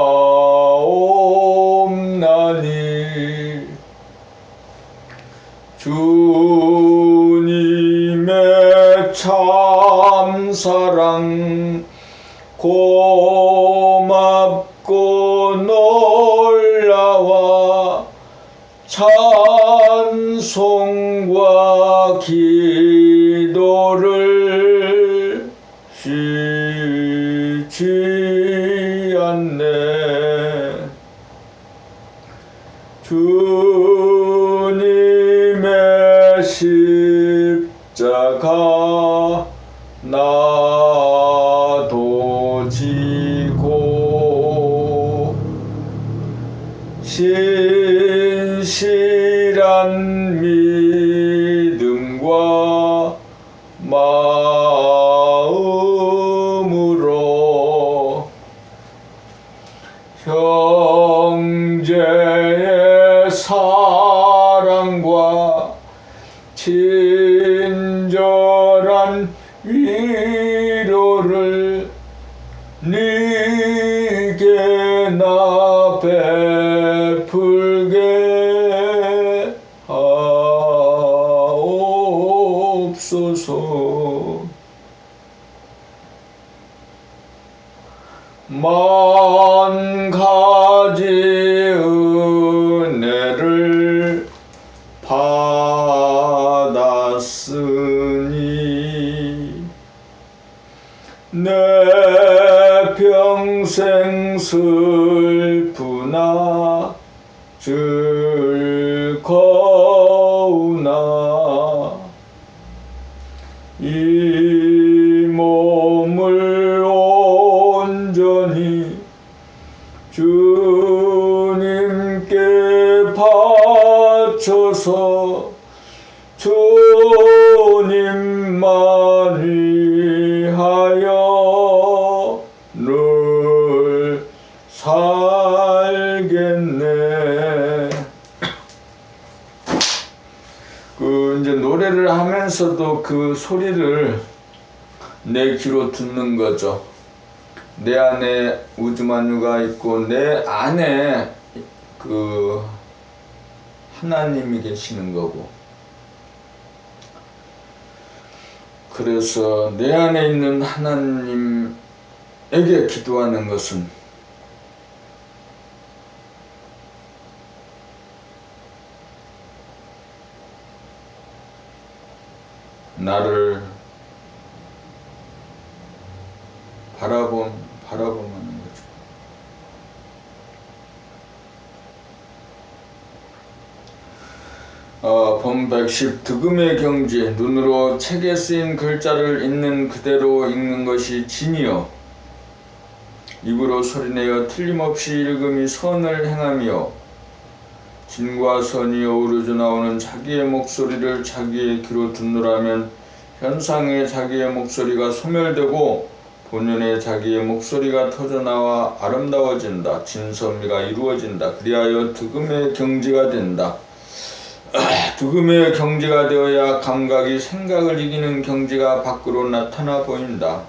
주님의 참사랑 고맙고 놀라와 찬송과 기도를 쉬지 않네. 주님의 십자가 나도 지고 신실한 믿음과 마음으로 형제의 사랑과 친절한 위로를 네게 나 베풀게 하옵소서. 만 가지 은혜를 받았으니 내 평생 슬프나 즐거우나 이 몸을 온전히 주님께 바쳐서 주님만 위하여 늘 살겠네. 이제 노래를 하면서도 그 소리를 내 귀로 듣는 거죠. 내 안에 우주만유가 있고 내 안에 그 하나님이 계시는 거고, 그래서 내 안에 있는 하나님에게 기도하는 것은 나를 바라보는 거죠. 본 110 득음의 경지. 눈으로 책에 쓰인 글자를 있는 그대로 읽는 것이 진이요, 입으로 소리내어 틀림없이 읽음이 선을 행하며, 진과 선이 어우러져 나오는 자기의 목소리를 자기의 귀로 듣노라면 현상의 자기의 목소리가 소멸되고 본연의 자기의 목소리가 터져나와 아름다워진다. 진선미가 이루어진다. 그리하여 득음의 경지가 된다. 득음의 경지가 되어야 감각이 생각을 이기는 경지가 밖으로 나타나 보인다.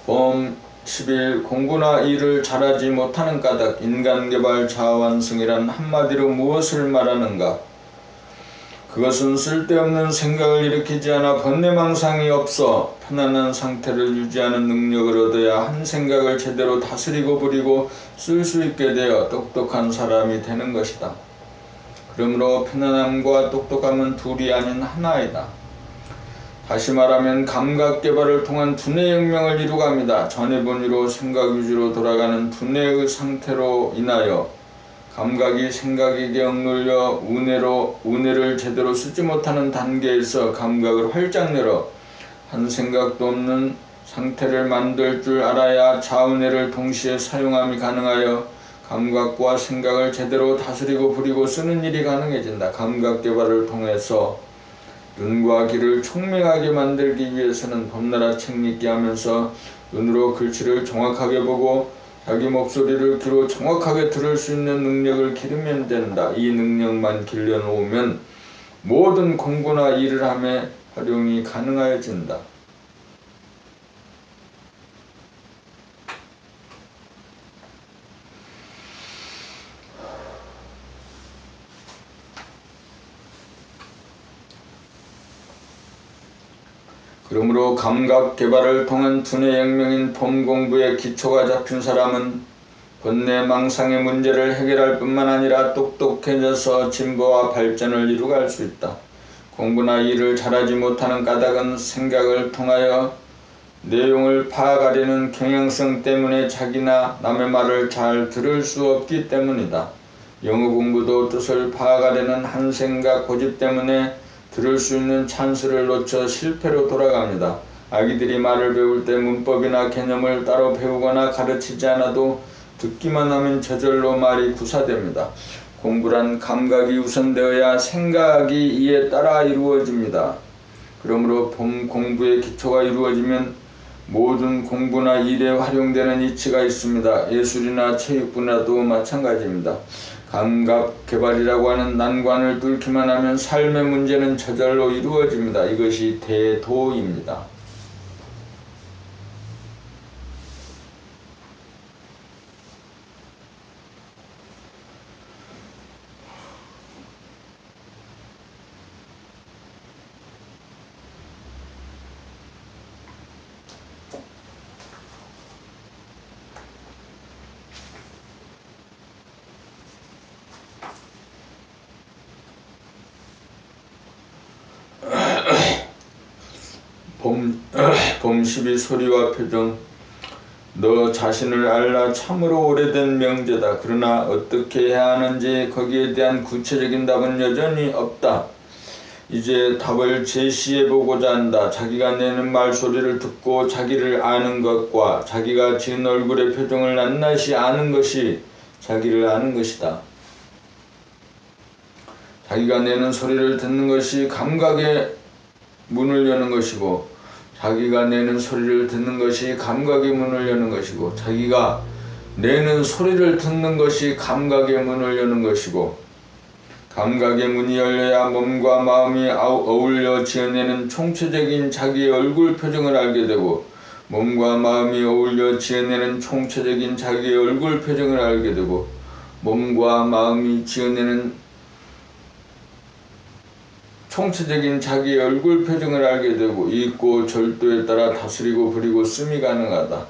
범 11. 공부나 일을 잘하지 못하는 까닭. 인간개발 자아완성이란 한마디로 무엇을 말하는가? 그것은 쓸데없는 생각을 일으키지 않아 번뇌망상이 없어 편안한 상태를 유지하는 능력을 얻어야 한 생각을 제대로 다스리고 부리고 쓸 수 있게 되어 똑똑한 사람이 되는 것이다. 그러므로 편안함과 똑똑함은 둘이 아닌 하나이다. 다시 말하면 감각개발을 통한 두뇌 혁명을 이루갑니다. 전해 본위로 생각 위주로 돌아가는 두뇌의 상태로 인하여 감각이 생각에게 억눌려 우뇌를 제대로 쓰지 못하는 단계에서 감각을 활짝 열어 한 생각도 없는 상태를 만들 줄 알아야 좌우뇌를 동시에 사용함이 가능하여 감각과 생각을 제대로 다스리고 부리고 쓰는 일이 가능해진다. 감각 개발을 통해서 눈과 귀를 총명하게 만들기 위해서는 범나라 책 읽기 하면서 눈으로 글씨를 정확하게 보고 자기 목소리를 귀로 정확하게 들을 수 있는 능력을 기르면 된다. 이 능력만 길러놓으면 모든 공부나 일을 함에 활용이 가능해진다. 그러므로 감각 개발을 통한 두뇌 혁명인 봄 공부의 기초가 잡힌 사람은 번뇌 망상의 문제를 해결할 뿐만 아니라 똑똑해져서 진보와 발전을 이루어갈 수 있다. 공부나 일을 잘하지 못하는 까닭은 생각을 통하여 내용을 파악하려는 경향성 때문에 자기나 남의 말을 잘 들을 수 없기 때문이다. 영어 공부도 뜻을 파악하려는 한 생각 고집 때문에 들을 수 있는 찬스를 놓쳐 실패로 돌아갑니다. 아기들이 말을 배울 때 문법이나 개념을 따로 배우거나 가르치지 않아도 듣기만 하면 저절로 말이 구사됩니다. 공부란 감각이 우선되어야 생각이 이에 따라 이루어집니다. 그러므로 봄 공부의 기초가 이루어지면 모든 공부나 일에 활용되는 이치가 있습니다. 예술이나 체육분야도 마찬가지입니다. 감각 개발이라고 하는 난관을 뚫기만 하면 삶의 문제는 저절로 이루어집니다. 이것이 대도입니다. 봄 12 소리와 표정. 너 자신을 알라. 참으로 오래된 명제다. 그러나 어떻게 해야 하는지 거기에 대한 구체적인 답은 여전히 없다. 이제 답을 제시해보고자 한다. 자기가 내는 말소리를 듣고 자기를 아는 것과 자기가 지은 얼굴의 표정을 낱낱이 아는 것이 자기를 아는 것이다. 자기가 내는 소리를 듣는 것이 감각의 문을 여는 것이고, 자기가 내는 소리를 듣는 것이 감각의 문을 여는 것이고, 자기가 내는 소리를 듣는 것이 감각의 문을 여는 것이고, 감각의 문이 열려야 몸과 마음이 어울려 지어내는 총체적인 자기의 얼굴 표정을 알게 되고, 몸과 마음이 어울려 지어내는 총체적인 자기의 얼굴 표정을 알게 되고, 몸과 마음이 지어내는 총체적인 자기의 얼굴 표정을 알게 되고, 이익고 절도에 따라 다스리고 부리고 씀이 가능하다.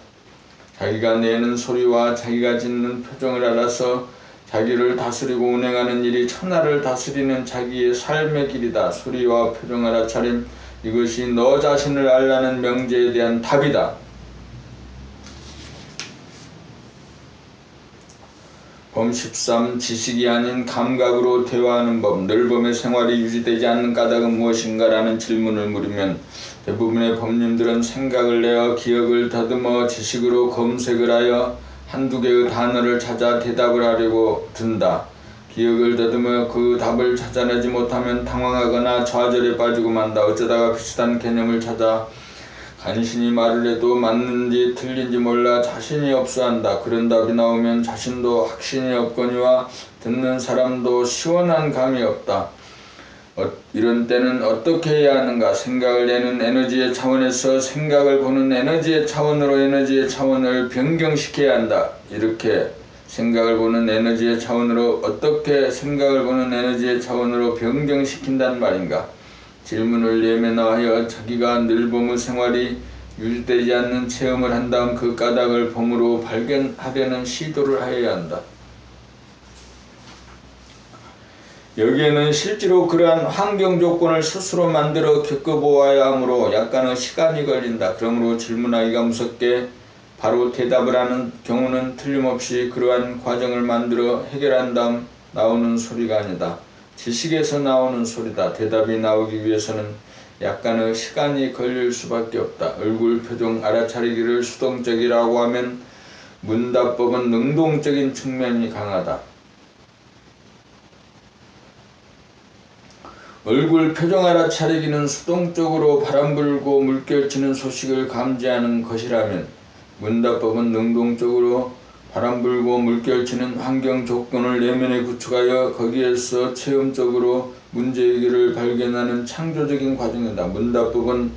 자기가 내는 소리와 자기가 짓는 표정을 알아서 자기를 다스리고 운행하는 일이 천하를 다스리는 자기의 삶의 길이다. 소리와 표정 알아차림, 이것이 너 자신을 알라는 명제에 대한 답이다. 봄 13. 지식이 아닌 감각으로 대화하는 법. 늘 봄의 생활이 유지되지 않는 까닭은 무엇인가? 라는 질문을 물으면 대부분의 법님들은 생각을 내어 기억을 더듬어 지식으로 검색을 하여 한두 개의 단어를 찾아 대답을 하려고 든다. 기억을 더듬어 그 답을 찾아내지 못하면 당황하거나 좌절에 빠지고 만다. 어쩌다가 비슷한 개념을 찾아 간신히 말을 해도 맞는지 틀린지 몰라 자신이 없어한다. 그런 답이 나오면 자신도 확신이 없거니와 듣는 사람도 시원한 감이 없다. 이런 때는 어떻게 해야 하는가? 생각을 내는 에너지의 차원에서 생각을 보는 에너지의 차원으로 에너지의 차원을 변경시켜야 한다. 이렇게 생각을 보는 에너지의 차원으로 어떻게 생각을 보는 에너지의 차원으로 변경시킨다는 말인가? 질문을 내면화하여 자기가 늘 봄의 생활이 유지되지 않는 체험을 한 다음 그 까닭을 봄으로 발견하려는 시도를 하여야 한다. 여기에는 실제로 그러한 환경 조건을 스스로 만들어 겪어보아야 하므로 약간의 시간이 걸린다. 그러므로 질문하기가 무섭게 바로 대답을 하는 경우는 틀림없이 그러한 과정을 만들어 해결한 다음 나오는 소리가 아니다. 지식에서 나오는 소리다. 대답이 나오기 위해서는 약간의 시간이 걸릴 수밖에 없다. 얼굴 표정 알아차리기를 수동적이라고 하면 문답법은 능동적인 측면이 강하다. 얼굴 표정 알아차리기는 수동적으로 바람불고 물결치는 소식을 감지하는 것이라면 문답법은 능동적으로 바람불고 물결치는 환경 조건을 내면에 구축하여 거기에서 체험적으로 문제 해결을 발견하는 창조적인 과정이다. 문답법은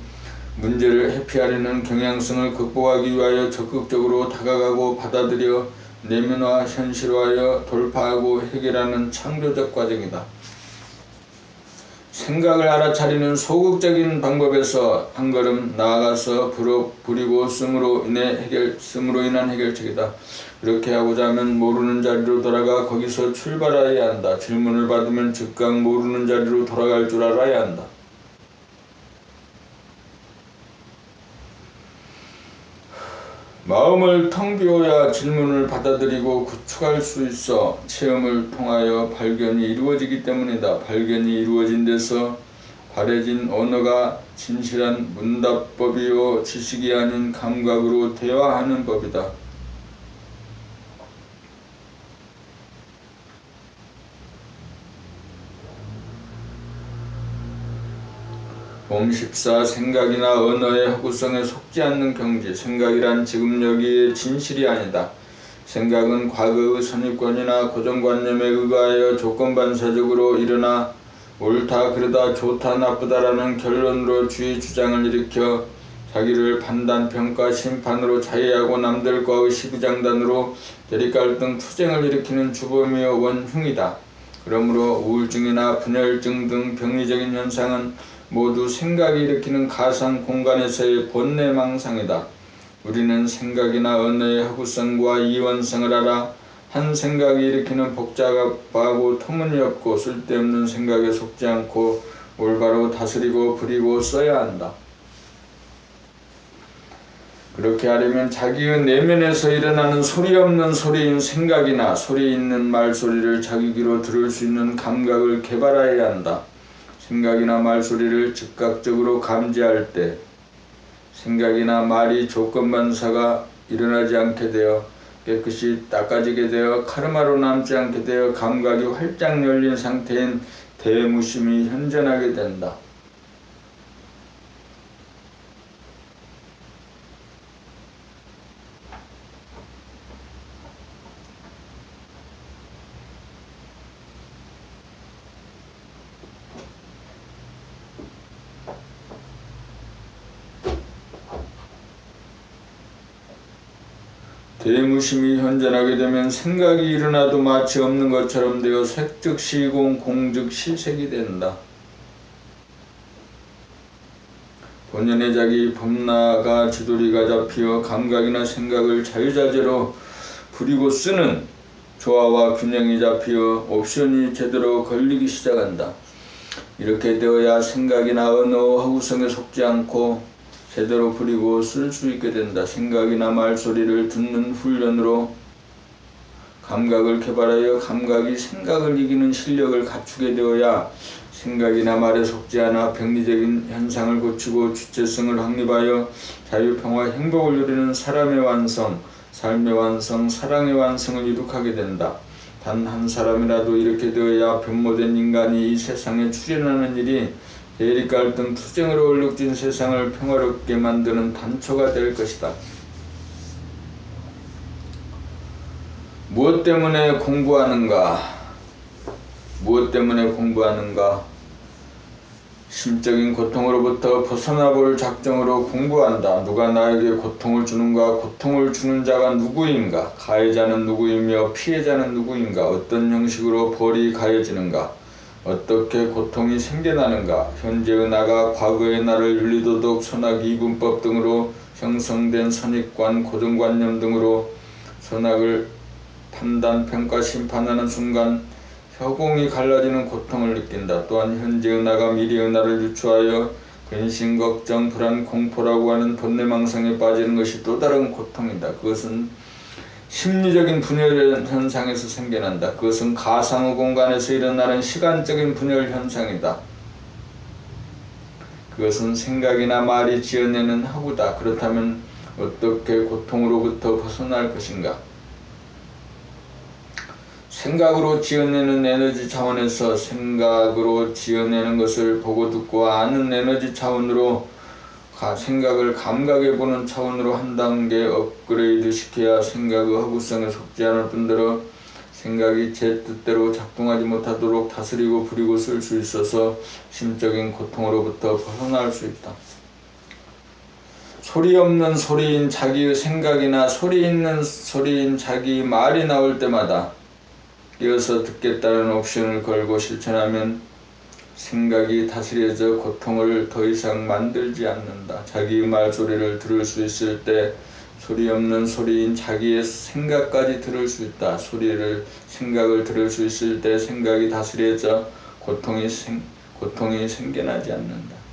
문제를 회피하려는 경향성을 극복하기 위하여 적극적으로 다가가고 받아들여 내면화 현실화하여 돌파하고 해결하는 창조적 과정이다. 생각을 알아차리는 소극적인 방법에서 한 걸음 나아가서 부리고 씀으로 인한 해결책이다. 그렇게 하고자 하면 모르는 자리로 돌아가 거기서 출발해야 한다. 질문을 받으면 즉각 모르는 자리로 돌아갈 줄 알아야 한다. 마음을 텅 비워야 질문을 받아들이고 구축할 수 있어 체험을 통하여 발견이 이루어지기 때문이다. 발견이 이루어진 데서 바래진 언어가 진실한 문답법이요 지식이 아닌 감각으로 대화하는 법이다. 봄 14 생각이나 언어의 허구성에 속지 않는 경지. 생각이란 지금 여기의 진실이 아니다. 생각은 과거의 선입관이나 고정관념에 의거하여 조건반사적으로 일어나 옳다 그러다 좋다 나쁘다라는 결론으로 주의 주장을 일으켜 자기를 판단, 평가, 심판으로 자해하고 남들과의 시비장단으로 대립갈등, 투쟁을 일으키는 주범이요 원흉이다. 그러므로 우울증이나 분열증 등 병리적인 현상은 모두 생각이 일으키는 가상 공간에서의 본내망상이다. 우리는 생각이나 언어의 허구성과 이원성을 알아 한 생각이 일으키는 복잡하고 터무니없고 쓸데없는 생각에 속지 않고 올바로 다스리고 부리고 써야 한다. 그렇게 하려면 자기의 내면에서 일어나는 소리 없는 소리인 생각이나 소리 있는 말소리를 자기 귀로 들을 수 있는 감각을 개발해야 한다. 생각이나 말소리를 즉각적으로 감지할 때 생각이나 말이 조건반사가 일어나지 않게 되어 깨끗이 닦아지게 되어 카르마로 남지 않게 되어 감각이 활짝 열린 상태인 대무심이 현존하게 된다. 대무심이 현존하게 되면 생각이 일어나도 마치 없는 것처럼 되어 색즉 시공, 공즉 실색이 된다. 본연의 자기 범나가 지도리가 잡히어 감각이나 생각을 자유자재로 부리고 쓰는 조화와 균형이 잡히어 옵션이 제대로 걸리기 시작한다. 이렇게 되어야 생각이나 언어 허구성에 속지 않고 제대로 부리고 쓸 수 있게 된다. 생각이나 말소리를 듣는 훈련으로 감각을 개발하여 감각이 생각을 이기는 실력을 갖추게 되어야 생각이나 말에 속지 않아 병리적인 현상을 고치고 주체성을 확립하여 자유평화 행복을 누리는 사람의 완성, 삶의 완성, 사랑의 완성을 이룩하게 된다. 단 한 사람이라도 이렇게 되어야 변모된 인간이 이 세상에 출현하는 일이 대립갈등 투쟁으로 얼룩진 세상을 평화롭게 만드는 단초가 될 것이다. 무엇 때문에 공부하는가? 무엇 때문에 공부하는가? 심적인 고통으로부터 벗어나 볼 작정으로 공부한다. 누가 나에게 고통을 주는가? 고통을 주는 자가 누구인가? 가해자는 누구이며 피해자는 누구인가? 어떤 형식으로 벌이 가해지는가? 어떻게 고통이 생겨나는가? 현재의 나가 과거의 나를 윤리도덕, 선악, 이분법 등으로 형성된 선입관, 고정관념 등으로 선악을 판단, 평가, 심판하는 순간 혀공이 갈라지는 고통을 느낀다. 또한 현재의 나가 미래의 나를 유추하여 근심, 걱정, 불안, 공포라고 하는 번뇌망상에 빠지는 것이 또 다른 고통이다. 그것은 심리적인 분열 현상에서 생겨난다. 그것은 가상의 공간에서 일어나는 시간적인 분열 현상이다. 그것은 생각이나 말이 지어내는 하구다. 그렇다면 어떻게 고통으로부터 벗어날 것인가? 생각으로 지어내는 에너지 차원에서 생각으로 지어내는 것을 보고 듣고 아는 에너지 차원으로 생각을 감각해보는 차원으로 한 단계 업그레이드 시켜야 생각의 허구성에 속지 않을 뿐더러 생각이 제 뜻대로 작동하지 못하도록 다스리고 부리고 쓸 수 있어서 심적인 고통으로부터 벗어날 수 있다. 소리 없는 소리인 자기의 생각이나 소리 있는 소리인 자기 말이 나올 때마다 이어서 듣겠다는 옵션을 걸고 실천하면 생각이 다스려져 고통을 더 이상 만들지 않는다. 자기의 말소리를 들을 수 있을 때 소리 없는 소리인 자기의 생각까지 들을 수 있다. 생각을 들을 수 있을 때 생각이 다스려져 고통이 생겨나지 않는다.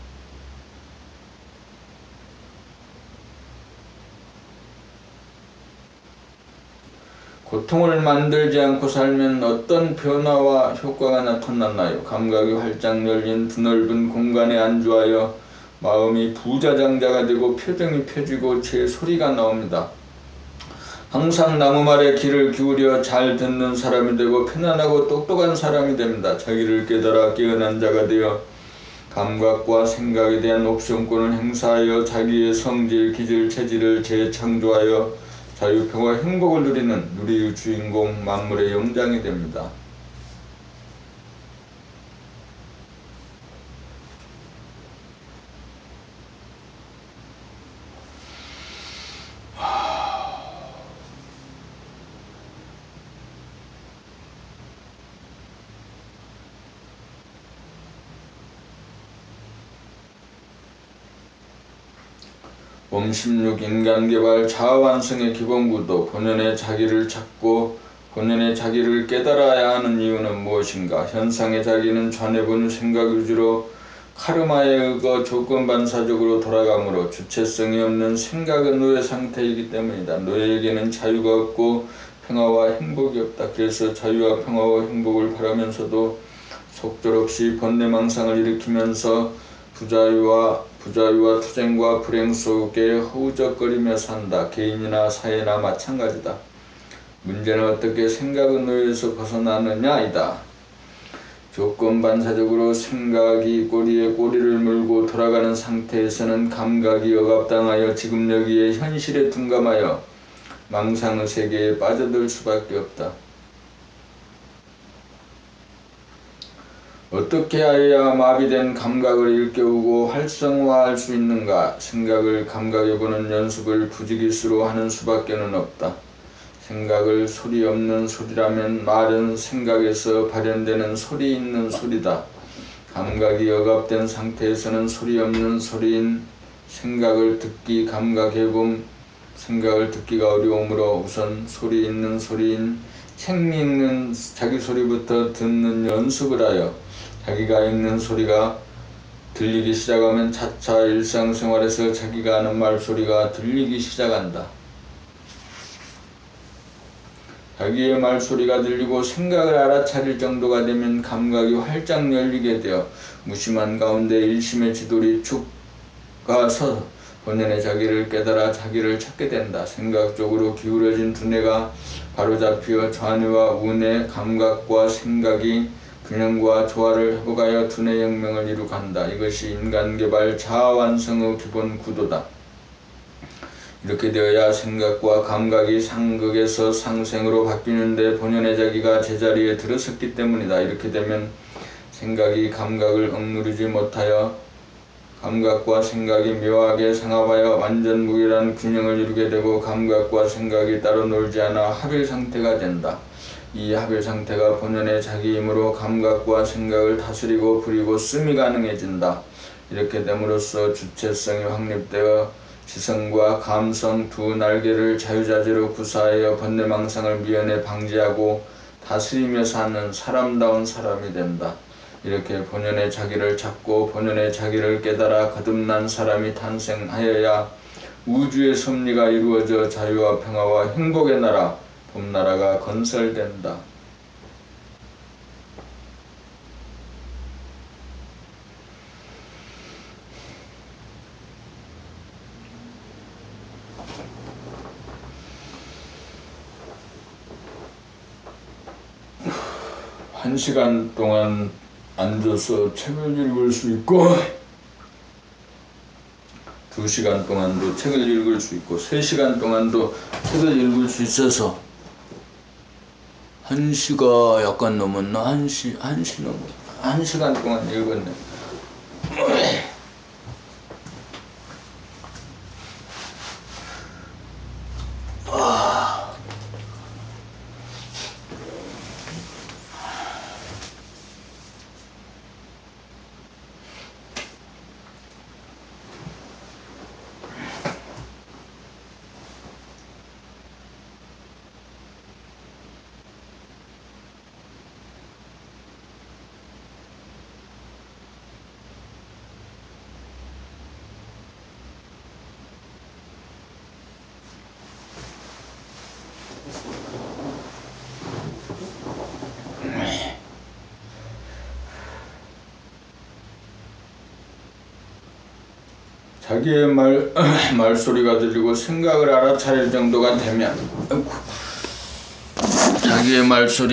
고통을 만들지 않고 살면 어떤 변화와 효과가 나타났나요? 감각이 활짝 열린 드넓은 공간에 안주하여 마음이 부자장자가 되고 표정이 펴지고 제 소리가 나옵니다. 항상 나무 말에 귀를 기울여 잘 듣는 사람이 되고 편안하고 똑똑한 사람이 됩니다. 자기를 깨달아 깨어난 자가 되어 감각과 생각에 대한 옵션권을 행사하여 자기의 성질, 기질, 체질을 재창조하여 자유평화 행복을 누리는 누리의 주인공 만물의 영장이 됩니다. 봄 16 인간개발 자아완성의 기본구도 본연의 자기를 찾고 본연의 자기를 깨달아야 하는 이유는 무엇인가? 현상의 자기는 전해본 생각 위주로 카르마에 의거 조건반사적으로 돌아가므로 주체성이 없는 생각의 노예 상태이기 때문이다. 노예에게는 자유가 없고 평화와 행복이 없다. 그래서 자유와 평화와 행복을 바라면서도 속절없이 번뇌망상을 일으키면서 부자유와 투쟁과 불행 속에 허우적거리며 산다. 개인이나 사회나 마찬가지다. 문제는 어떻게 생각의 노예에서 벗어나느냐이다. 조건반사적으로 생각이 꼬리에 꼬리를 물고 돌아가는 상태에서는 감각이 억압당하여 지금 여기에 현실에 둔감하여 망상의 세계에 빠져들 수밖에 없다. 어떻게 하여야 마비된 감각을 일깨우고 활성화할 수 있는가? 생각을 감각해보는 연습을 부지기수로 하는 수밖에는 없다. 생각을 소리 없는 소리라면 말은 생각에서 발현되는 소리 있는 소리다. 감각이 억압된 상태에서는 소리 없는 소리인 생각을 듣기 감각해봄 생각을 듣기가 어려우므로 우선 소리 있는 소리인 책 읽는 자기 소리부터 듣는 연습을 하여 자기가 읽는 소리가 들리기 시작하면 차차 일상생활에서 자기가 하는 말소리가 들리기 시작한다. 자기의 말소리가 들리고 생각을 알아차릴 정도가 되면 감각이 활짝 열리게 되어 무심한 가운데 일심의 지돌이 축 가서 본연의 자기를 깨달아 자기를 찾게 된다. 생각적으로 기울어진 두뇌가 바로잡혀 좌뇌와 우뇌 감각과 생각이 균형과 조화를 회복하여 두뇌 혁명을 이루간다. 이것이 인간개발 자아완성의 기본 구도다. 이렇게 되어야 생각과 감각이 상극에서 상생으로 바뀌는데 본연의 자기가 제자리에 들어섰기 때문이다. 이렇게 되면 생각이 감각을 억누르지 못하여 감각과 생각이 묘하게 상합하여 완전 무결한 균형을 이루게 되고 감각과 생각이 따로 놀지 않아 합일 상태가 된다. 이 합일 상태가 본연의 자기이므로 감각과 생각을 다스리고 부리고 씀이 가능해진다. 이렇게 됨으로써 주체성이 확립되어 지성과 감성 두 날개를 자유자재로 구사하여 번뇌망상을 미연에 방지하고 다스리며 사는 사람다운 사람이 된다. 이렇게 본연의 자기를 찾고 본연의 자기를 깨달아 거듭난 사람이 탄생하여야 우주의 섭리가 이루어져 자유와 평화와 행복의 나라, 봄나라가 건설된다. 한 시간 동안 앉아서 책을 읽을 수 있고 2시간 동안도 책을 읽을 수 있고 3시간 동안도 책을 읽을 수 있어서 1시가 약간 넘었나? 1시간 동안 읽었네. 자기의 말소리가 들리고 생각을 알아차릴 정도가 되면 자기의 말소리